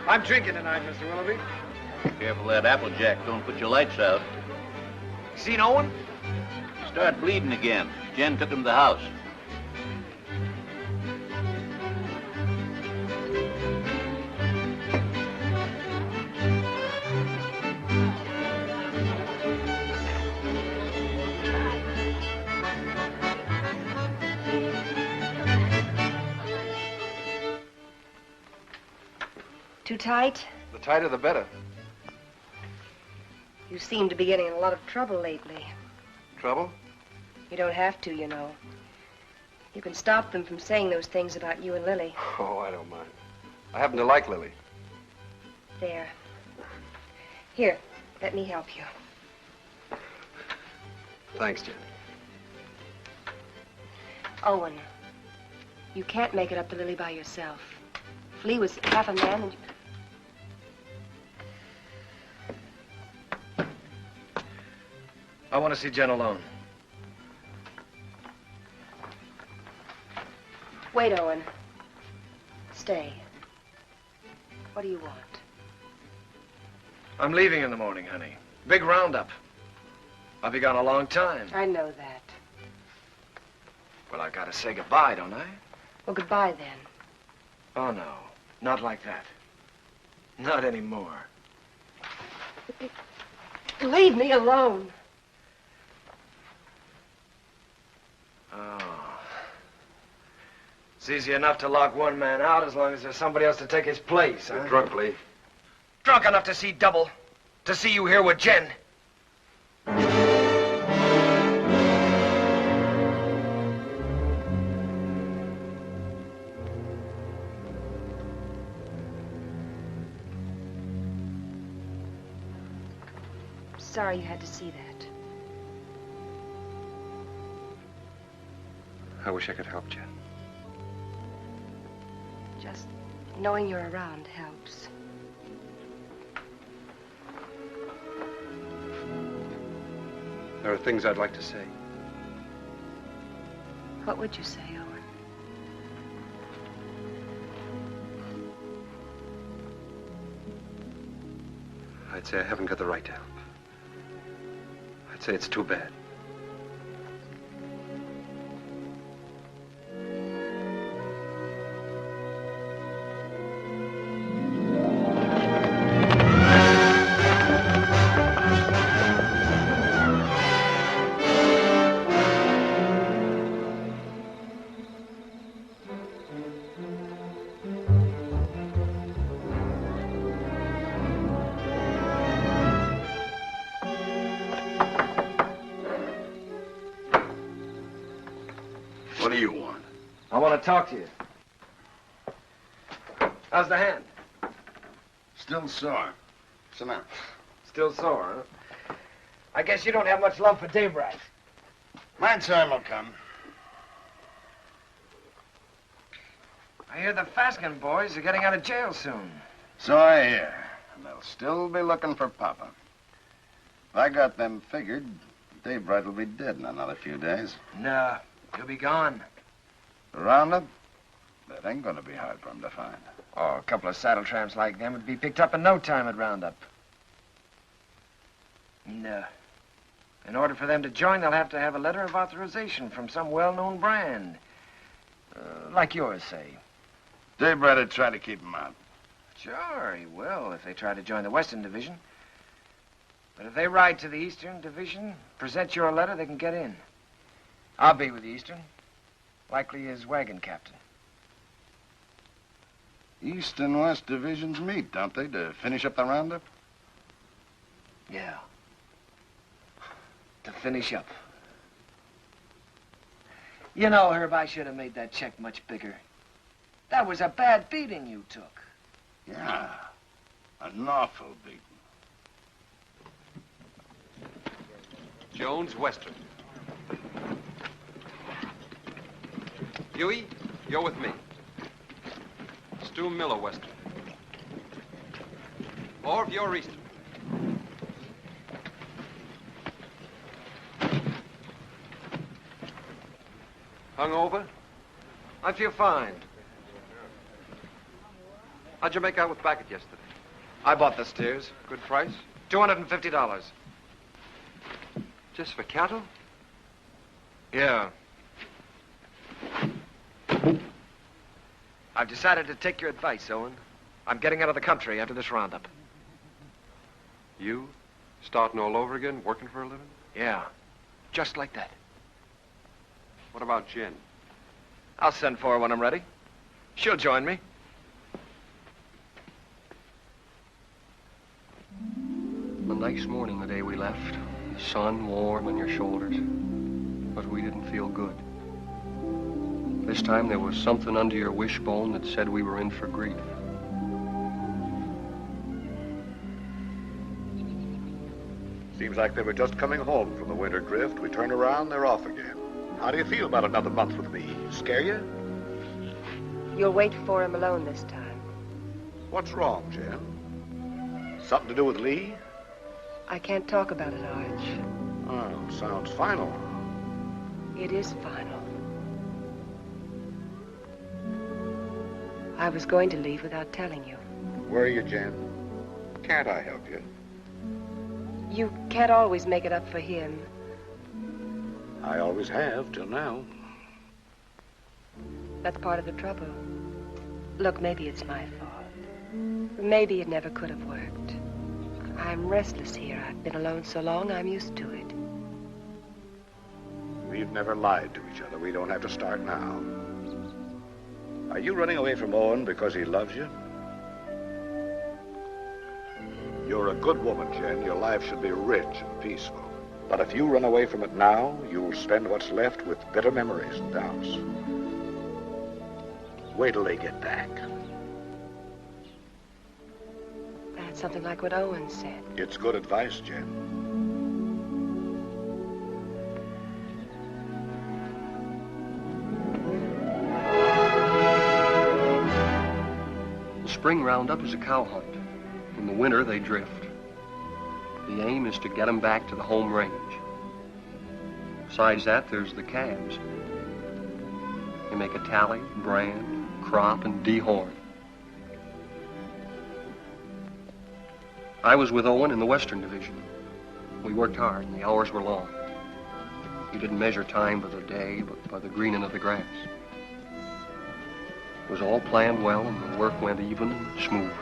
I'm drinking tonight, Mr. Willoughby. Careful that Applejack don't put your lights out. Seen Owen? Start bleeding again. Jen took him to the house. Too tight? The tighter, the better. You seem to be getting in a lot of trouble lately. Trouble? You don't have to, you know. You can stop them from saying those things about you and Lily. Oh, I don't mind. I happen to like Lily. There. Here, let me help you. Thanks, Jen. Owen, you can't make it up to Lily by yourself. Flea was half a man and... I want to see Jen alone. Wait, Owen. Stay. What do you want? I'm leaving in the morning, honey. Big roundup. I'll be gone a long time. I know that. Well, I've got to say goodbye, don't I? Well, goodbye then. Oh, no. Not like that. Not anymore. Leave me alone. Oh. It's easy enough to lock one man out as long as there's somebody else to take his place, huh? You're drunk, Lee. Drunk enough to see double. To see you here with Jen. Sorry you had to see that. I wish I could help you. Just knowing you're around helps. There are things I'd like to say. What would you say, Owen? I'd say I haven't got the right to help. I'd say it's too bad. What do you want? I want to talk to you. How's the hand? Still sore. Sit down. Still sore, huh? I guess you don't have much love for Daybreak. My time will come. I hear the Faskin boys are getting out of jail soon. So I hear. And they'll still be looking for Papa. If I got them figured, Daybright will be dead in another few days. No, he'll be gone. The roundup? That ain't gonna be hard for him to find. Oh, a couple of saddle tramps like them would be picked up in no time at roundup. No. In order for them to join, they'll have to have a letter of authorization from some well-known brand. Like yours, say. Daybright would try to keep him out. Sure, he will if they try to join the Western Division. But if they ride to the Eastern Division, present your letter, they can get in. I'll be with the Eastern. Likely his wagon captain. East and West divisions meet, don't they, to finish up the roundup? Yeah. To finish up. You know, Herb, I should have made that check much bigger. That was a bad beating you took. Yeah. An awful beating. Jones, Western. Huey, you're with me. Stu Miller, Western. Orv, you're Eastern. Hungover? I feel fine. How'd you make out with Backett yesterday? I bought the steers. Good price? $250. Just for cattle? Yeah. I've decided to take your advice, Owen. I'm getting out of the country after this roundup. You? Starting all over again, working for a living? Yeah. Just like that. What about Jen? I'll send for her when I'm ready. She'll join me. A nice morning the day we left. The sun warm on your shoulders. But we didn't feel good. This time there was something under your wishbone that said we were in for grief. Seems like they were just coming home from the winter drift. We turn around, they're off again. How do you feel about another month with me? Scare you? You'll wait for him alone this time. What's wrong, Jen? Something to do with Lee? I can't talk about it, Arch. Oh, sounds final. It is final. I was going to leave without telling you. Where are you, Jen? Can't I help you? You can't always make it up for him. I always have, till now. That's part of the trouble. Look, maybe it's my fault. Maybe it never could have worked. I'm restless here. I've been alone so long, I'm used to it. we've never lied to each other. We don't have to start now. Are you running away from Owen because he loves you? You're a good woman, Jen. Your life should be rich and peaceful. But if you run away from it now, you'll spend what's left with bitter memories and doubts. Wait till they get back. That's something like what Owen said. It's good advice, Jen. The spring roundup is a cow hunt. In the winter, they drift. The aim is to get them back to the home range. Besides that, there's the calves. They make a tally, brand, crop, and dehorn. I was with Owen in the Western Division. We worked hard, and the hours were long. We didn't measure time by the day, but by the greening of the grass. It was all planned well, and the work went even and smooth.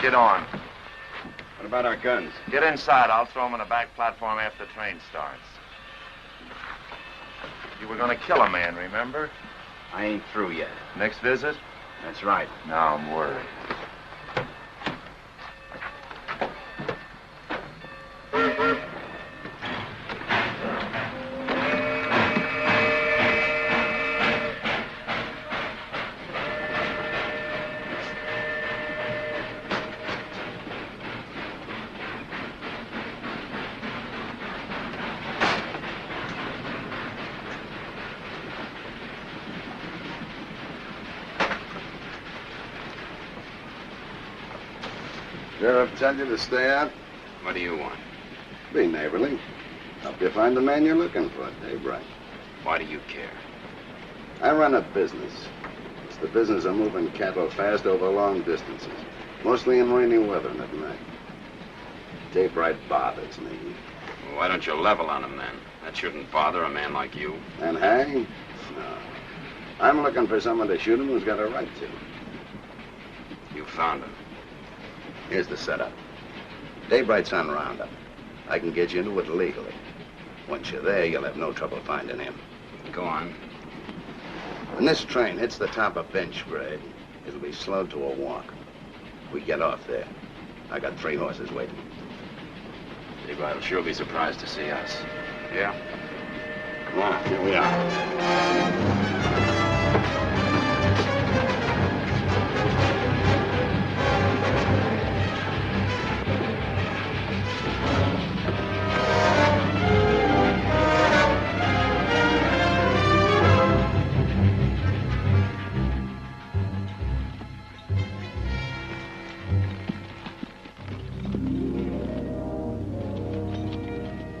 Get on. What about our guns? Get inside. I'll throw them on the back platform after the train starts. You were going to kill a man, remember? I ain't through yet. Next visit? That's right. Now I'm worried. Sheriff tell you to stay out? What do you want? Be neighborly. Help you find the man you're looking for, Dave Wright. Why do you care? I run a business. It's the business of moving cattle fast over long distances, mostly in rainy weather and at night. Dave Wright bothers me. Well, why don't you level on him then? That shouldn't bother a man like you. And hang? No. I'm looking for someone to shoot him who's got a right to. You found him. Here's the setup. Dave Wright's on Roundup. I can get you into it legally. Once you're there, you'll have no trouble finding him. Go on. When this train hits the top of bench grade, it'll be slowed to a walk. We get off there. I got 3 horses waiting. Dave Wright will sure be surprised to see us. Yeah? Come on, here we are.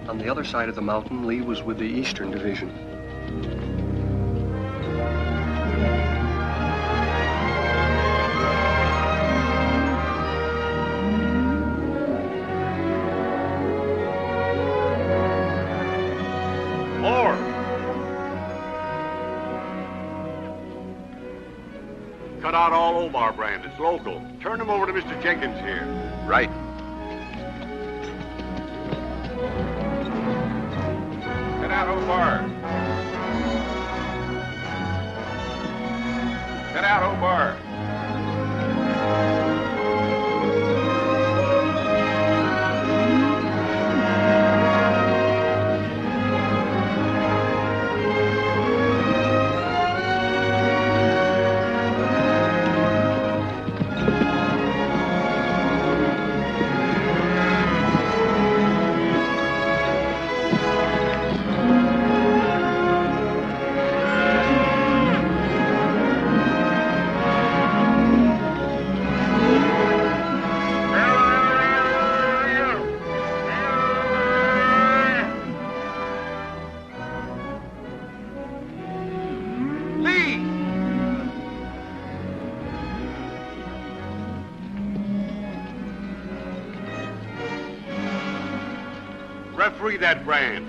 On the other side of the mountain, Lee was with the Eastern Division. More! Cut out all Omar brand. It's local. Turn them over to Mr. Jenkins here. Right. Get out, Omar. Get out, Omar. I free that brand.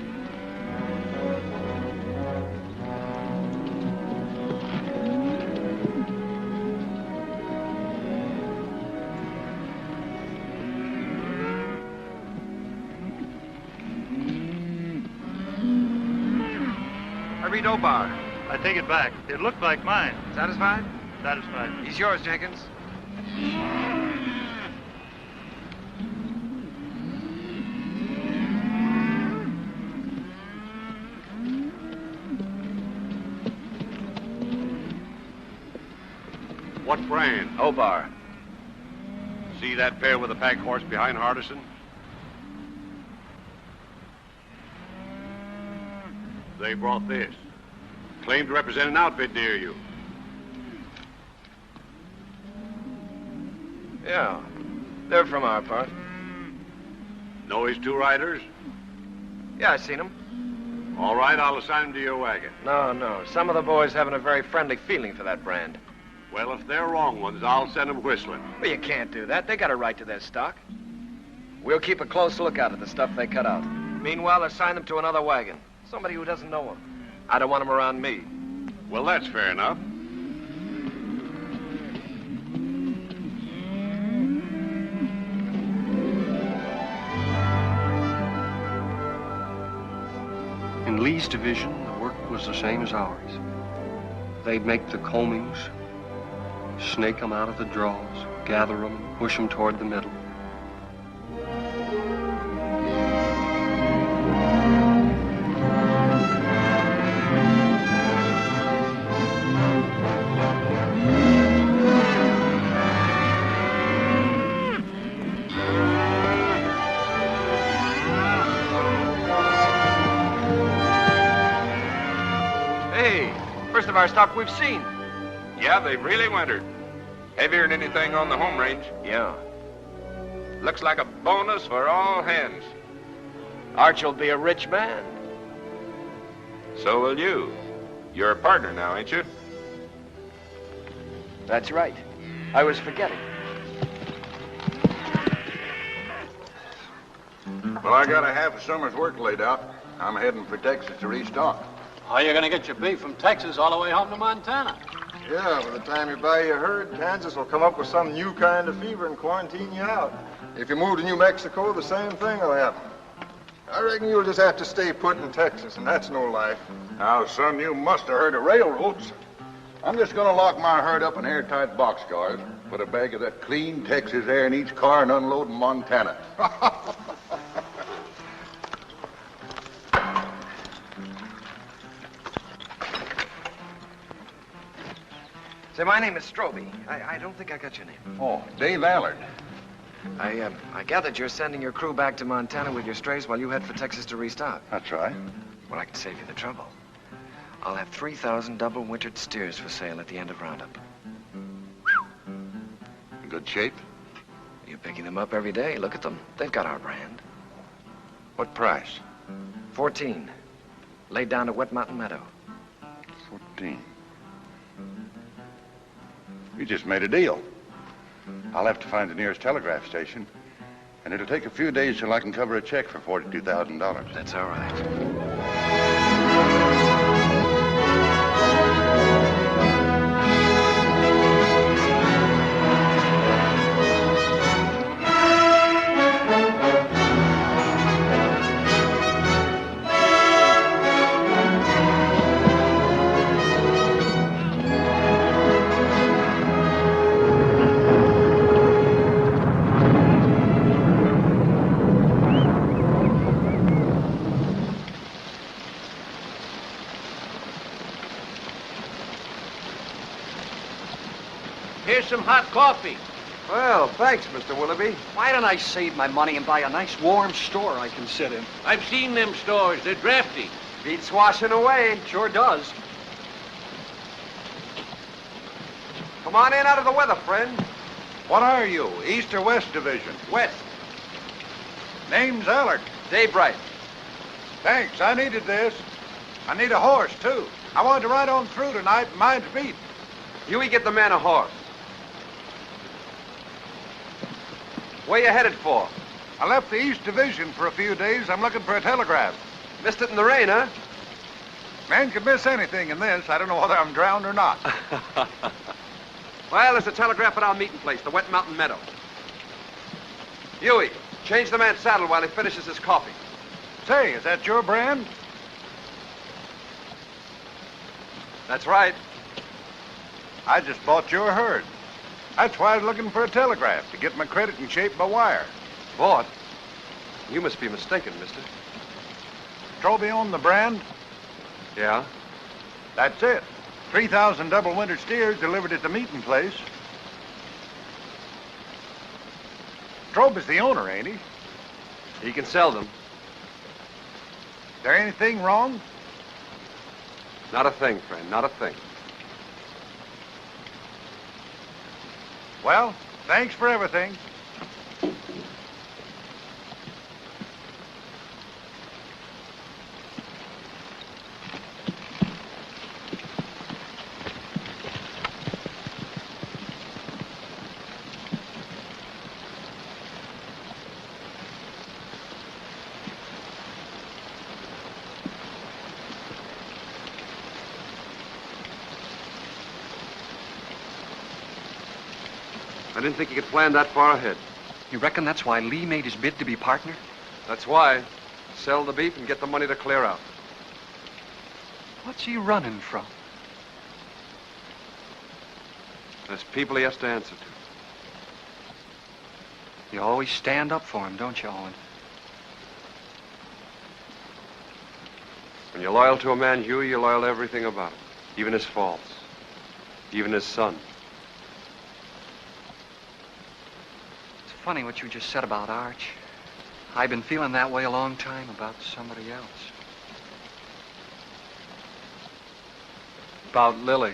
I read Obar. I take it back. It looked like mine. Satisfied? Satisfied. He's yours, Jenkins. What brand? Obar. See that pair with the pack horse behind Hardison? They brought this. Claimed to represent an outfit near you. Yeah. They're from our part. Know his two riders? Yeah, I seen them. All right, I'll assign them to your wagon. No. Some of the boys haven't a very friendly feeling for that brand. Well, if they're wrong ones, I'll send them whistling. Well, you can't do that. They got a right to their stock. We'll keep a close lookout at the stuff they cut out. Meanwhile, assign them to another wagon. Somebody who doesn't know them. I don't want them around me. Well, that's fair enough. In Lee's division, the work was the same as ours. They'd make the combings, snake them out of the draws, gather them, and push them toward the middle. First of our stock we've seen. Yeah, they've really wintered. Heavier than anything on the home range. Yeah. Looks like a bonus for all hands. Arch will be a rich man. So will you. You're a partner now, ain't you? That's right. I was forgetting. Well, I got a half a summer's work laid out. I'm heading for Texas to restock. How are you going to get your beef from Texas all the way home to Montana? Yeah, by the time you buy your herd, Kansas will come up with some new kind of fever and quarantine you out. If you move to New Mexico, the same thing will happen. I reckon you'll just have to stay put in Texas, and that's no life. Now, son, you must have heard of railroads. I'm just going to lock my herd up in airtight boxcars, put a bag of that clean Texas air in each car, and unload in Montana. Say, my name is Stroby. I don't think I got your name. Oh, Dave Allard. I gathered you're sending your crew back to Montana with your strays while you head for Texas to restock. That's right. Well, I can save you the trouble. I'll have 3,000 double-wintered steers for sale at the end of Roundup. In good shape? You're picking them up every day. Look at them. They've got our brand. What price? 14. Laid down at Wet Mountain Meadow. 14. You just made a deal. I'll have to find the nearest telegraph station, and it'll take a few days till I can cover a check for $42,000. That's all right. Here's some hot coffee. Well, thanks, Mr. Willoughby. Why don't I save my money and buy a nice warm store I can sit in? I've seen them stores. They're drafty. Beats washing away. Sure does. Come on in out of the weather, friend. What are you, East or West Division? West. Name's Allard. Daybright. Thanks, I needed this. I need a horse, too. I wanted to ride on through tonight, and mine's beat. Huey, get the man a horse. Where you headed for? I left the East Division for a few days. I'm looking for a telegraph. Missed it in the rain, huh? Man could miss anything in this. I don't know whether I'm drowned or not. Well, there's a telegraph at our meeting place, the Wet Mountain Meadow. Huey, change the man's saddle while he finishes his coffee. Say, is that your brand? That's right. I just bought your herd. That's why I was looking for a telegraph, to get my credit in shape by wire. Bought? You must be mistaken, mister. Strobe owned the brand? Yeah? That's it. 3,000 double winter steers delivered at the meeting place. Strobe is the owner, ain't he? He can sell them. There anything wrong? Not a thing, friend, not a thing. Well, thanks for everything. I didn't think you could plan that far ahead. You reckon that's why Lee made his bid to be partner? That's why. Sell the beef and get the money to clear out. What's he running from? There's people he has to answer to. You always stand up for him, don't you, Owen? When you're loyal to a man, Huey, you're loyal to everything about him. Even his faults. Even his son. It's funny what you just said about Arch. I've been feeling that way a long time about somebody else. About Lily.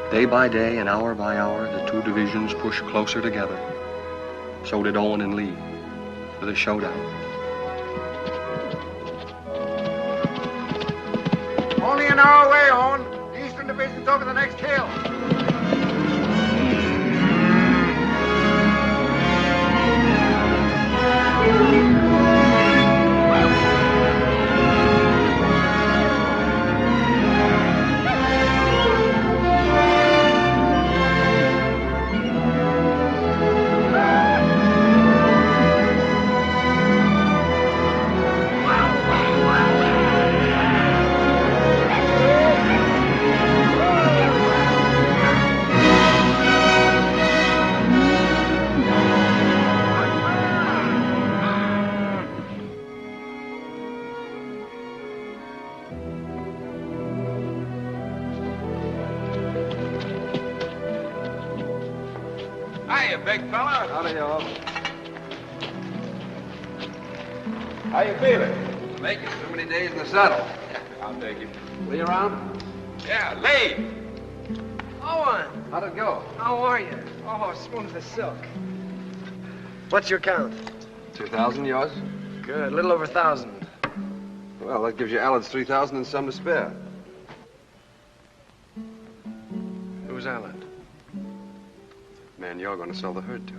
Day by day and hour by hour, the two divisions pushed closer together. So did Owen and Lee, for the showdown. Only an hour away, Owen. The Eastern Division's over the next hill. Hiya, big fella. Howdy, y'all. How you feeling? Make it. Too many days in the saddle. I'll take it. Lee around? Yeah, Lee. Owen, How'd it go? how are you? Oh, smooth as silk. What's your count? 2,000, yours? Good, a little over 1,000. Well, that gives you Allen's 3,000 and some to spare. Who's Allen? Man, you're going to sell the herd to.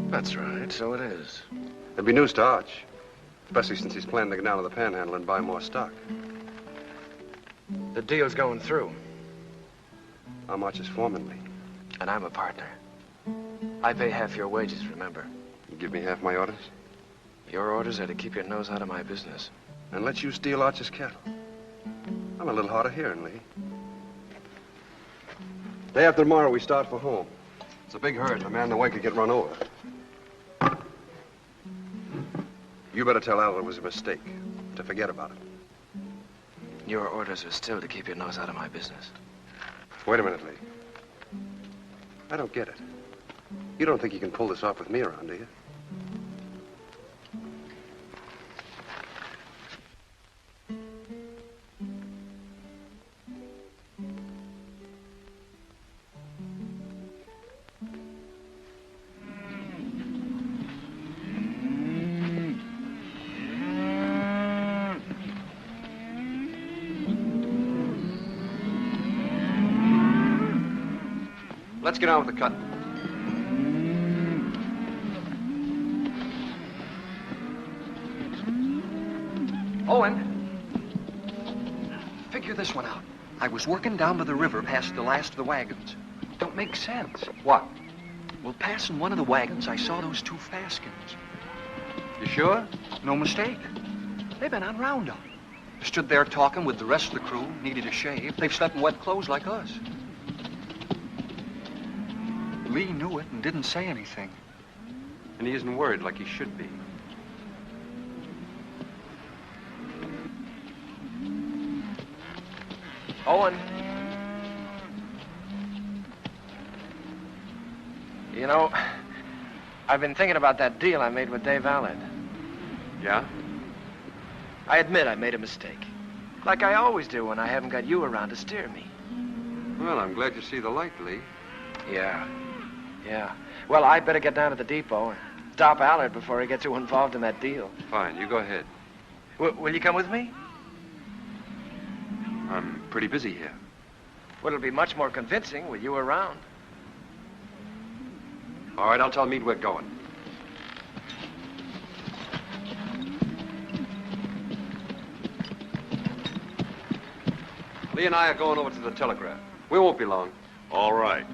That's right, so it is. There'll be news to Arch, especially since he's planning to go down to the Panhandle and buy more stock. The deal's going through. I'm Arch's foreman, Lee. And I'm a partner. I pay half your wages, remember? You give me half my orders? Your orders are to keep your nose out of my business. And let you steal Arch's cattle. I'm a little hard of hearing, Lee. Day after tomorrow, we start for home. It's a big herd, and a man in the way could get run over. You better tell Al it was a mistake, to forget about it. Your orders are still to keep your nose out of my business. Wait a minute, Lee. I don't get it. You don't think you can pull this off with me around, do you? Let's get on with the cutting. Owen, figure this one out. I was working down by the river past the last of the wagons. Don't make sense. What? Well, passing one of the wagons, I saw those two Faskins. You sure? No mistake. They've been on roundup. Stood there talking with the rest of the crew, needed a shave. They've slept in wet clothes like us. Lee knew it and didn't say anything. And he isn't worried like he should be. Owen. You know, I've been thinking about that deal I made with Dave Allard. Yeah? I admit I made a mistake. Like I always do when I haven't got you around to steer me. Well, I'm glad you see the light, Lee. Yeah. Well, I better get down to the depot and stop Allard before he gets too involved in that deal. Fine, you go ahead. Will you come with me? I'm pretty busy here. Well, it'll be much more convincing with you around. All right, I'll tell Meade we're going. Lee and I are going over to the telegraph. We won't be long. All right.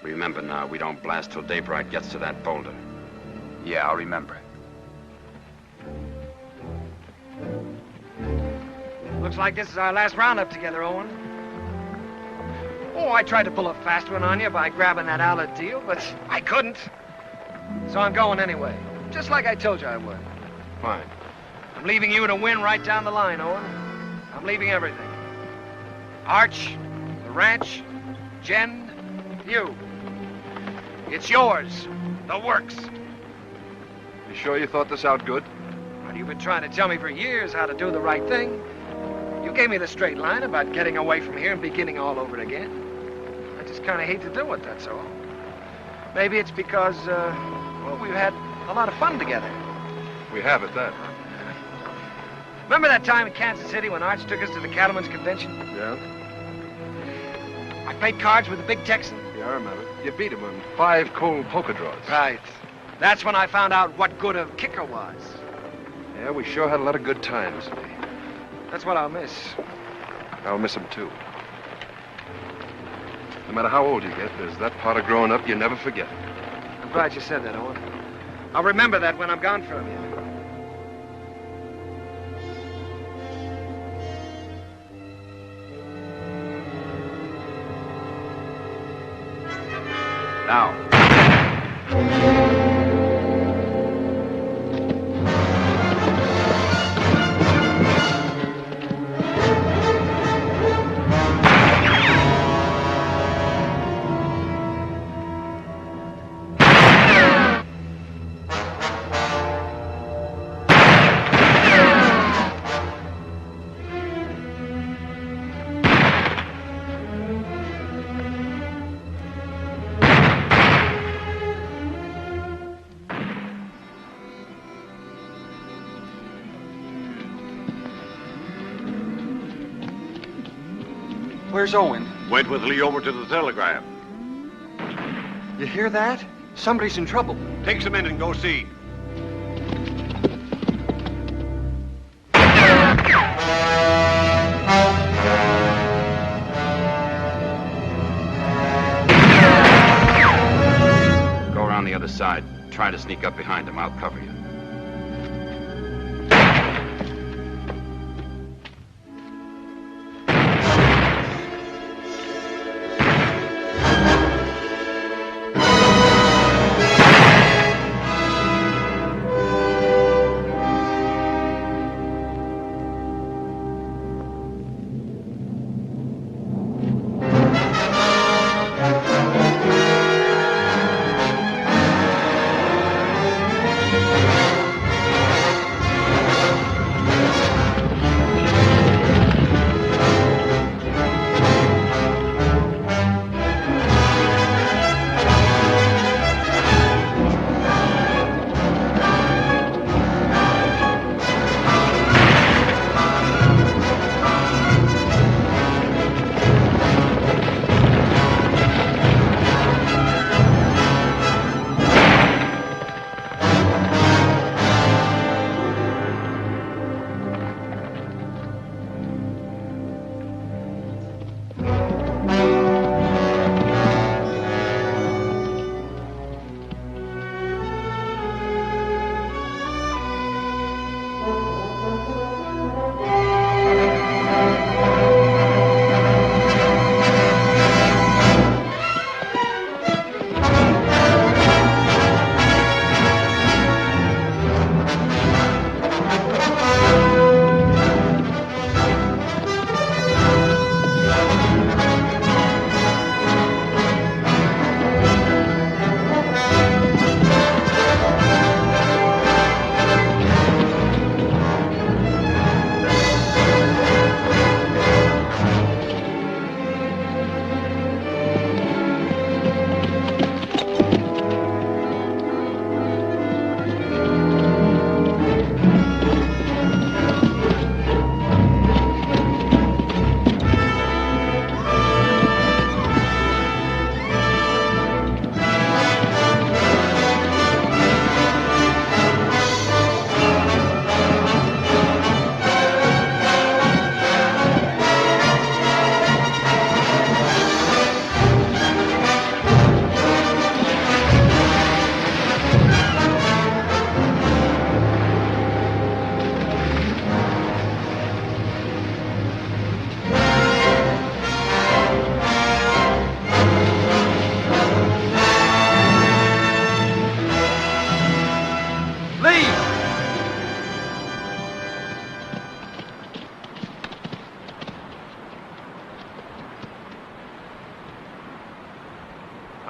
Remember now, we don't blast till daybreak gets to that boulder. Yeah, I'll remember. Looks like this is our last roundup together, Owen. Oh, I tried to pull a fast one on you by grabbing that Allard deal, but I couldn't. So I'm going anyway, just like I told you I would. Fine. I'm leaving you to win right down the line, Owen. I'm leaving everything. Arch, the ranch, Jen, you. It's yours. The works. You sure you thought this out good? Well, you've been trying to tell me for years how to do the right thing. You gave me the straight line about getting away from here and beginning all over again. I just kind of hate to do it, that's all. Maybe it's because, well, we've had a lot of fun together. We have at that. Remember that time in Kansas City when Arch took us to the Cattlemen's Convention? Yeah? I played cards with the big Texan. Yeah, I remember. You beat him in 5 cold poker draws. Right. That's when I found out what good a kicker was. Yeah, we sure had a lot of good times, Lee. That's what I'll miss. I'll miss him, too. No matter how old you get, there's that part of growing up you never forget. I'm glad you said that, Owen. I'll remember that when I'm gone from you. Now. Where's Owen? Went with Lee over to the telegraph. You hear that? Somebody's in trouble. Take some in and go see. Go around the other side. Try to sneak up behind him. I'll cover you.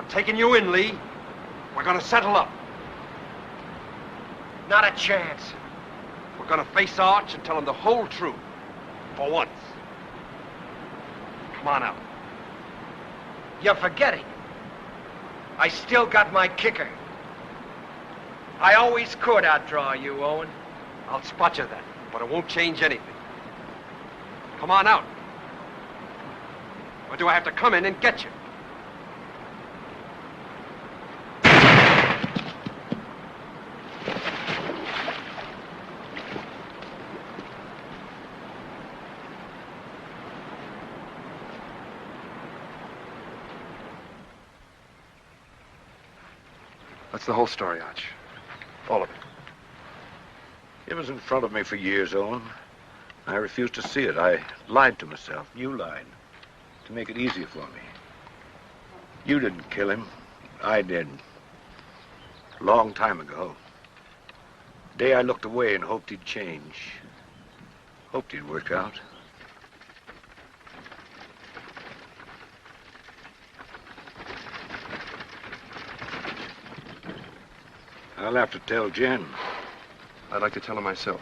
Taking you in, Lee. We're gonna settle up. Not a chance. We're gonna face Arch and tell him the whole truth. For once. Come on out. You're forgetting. I still got my kicker. I always could outdraw you, Owen. I'll spot you then, but it won't change anything. Come on out. Or do I have to come in and get you? That's the whole story, Arch. All of it. It was in front of me for years, Owen. I refused to see it. I lied to myself. You lied. To make it easier for me. You didn't kill him. I did. A long time ago. The day I looked away and hoped he'd change. Hoped he'd work out. I'll have to tell Jen. I'd like to tell her myself.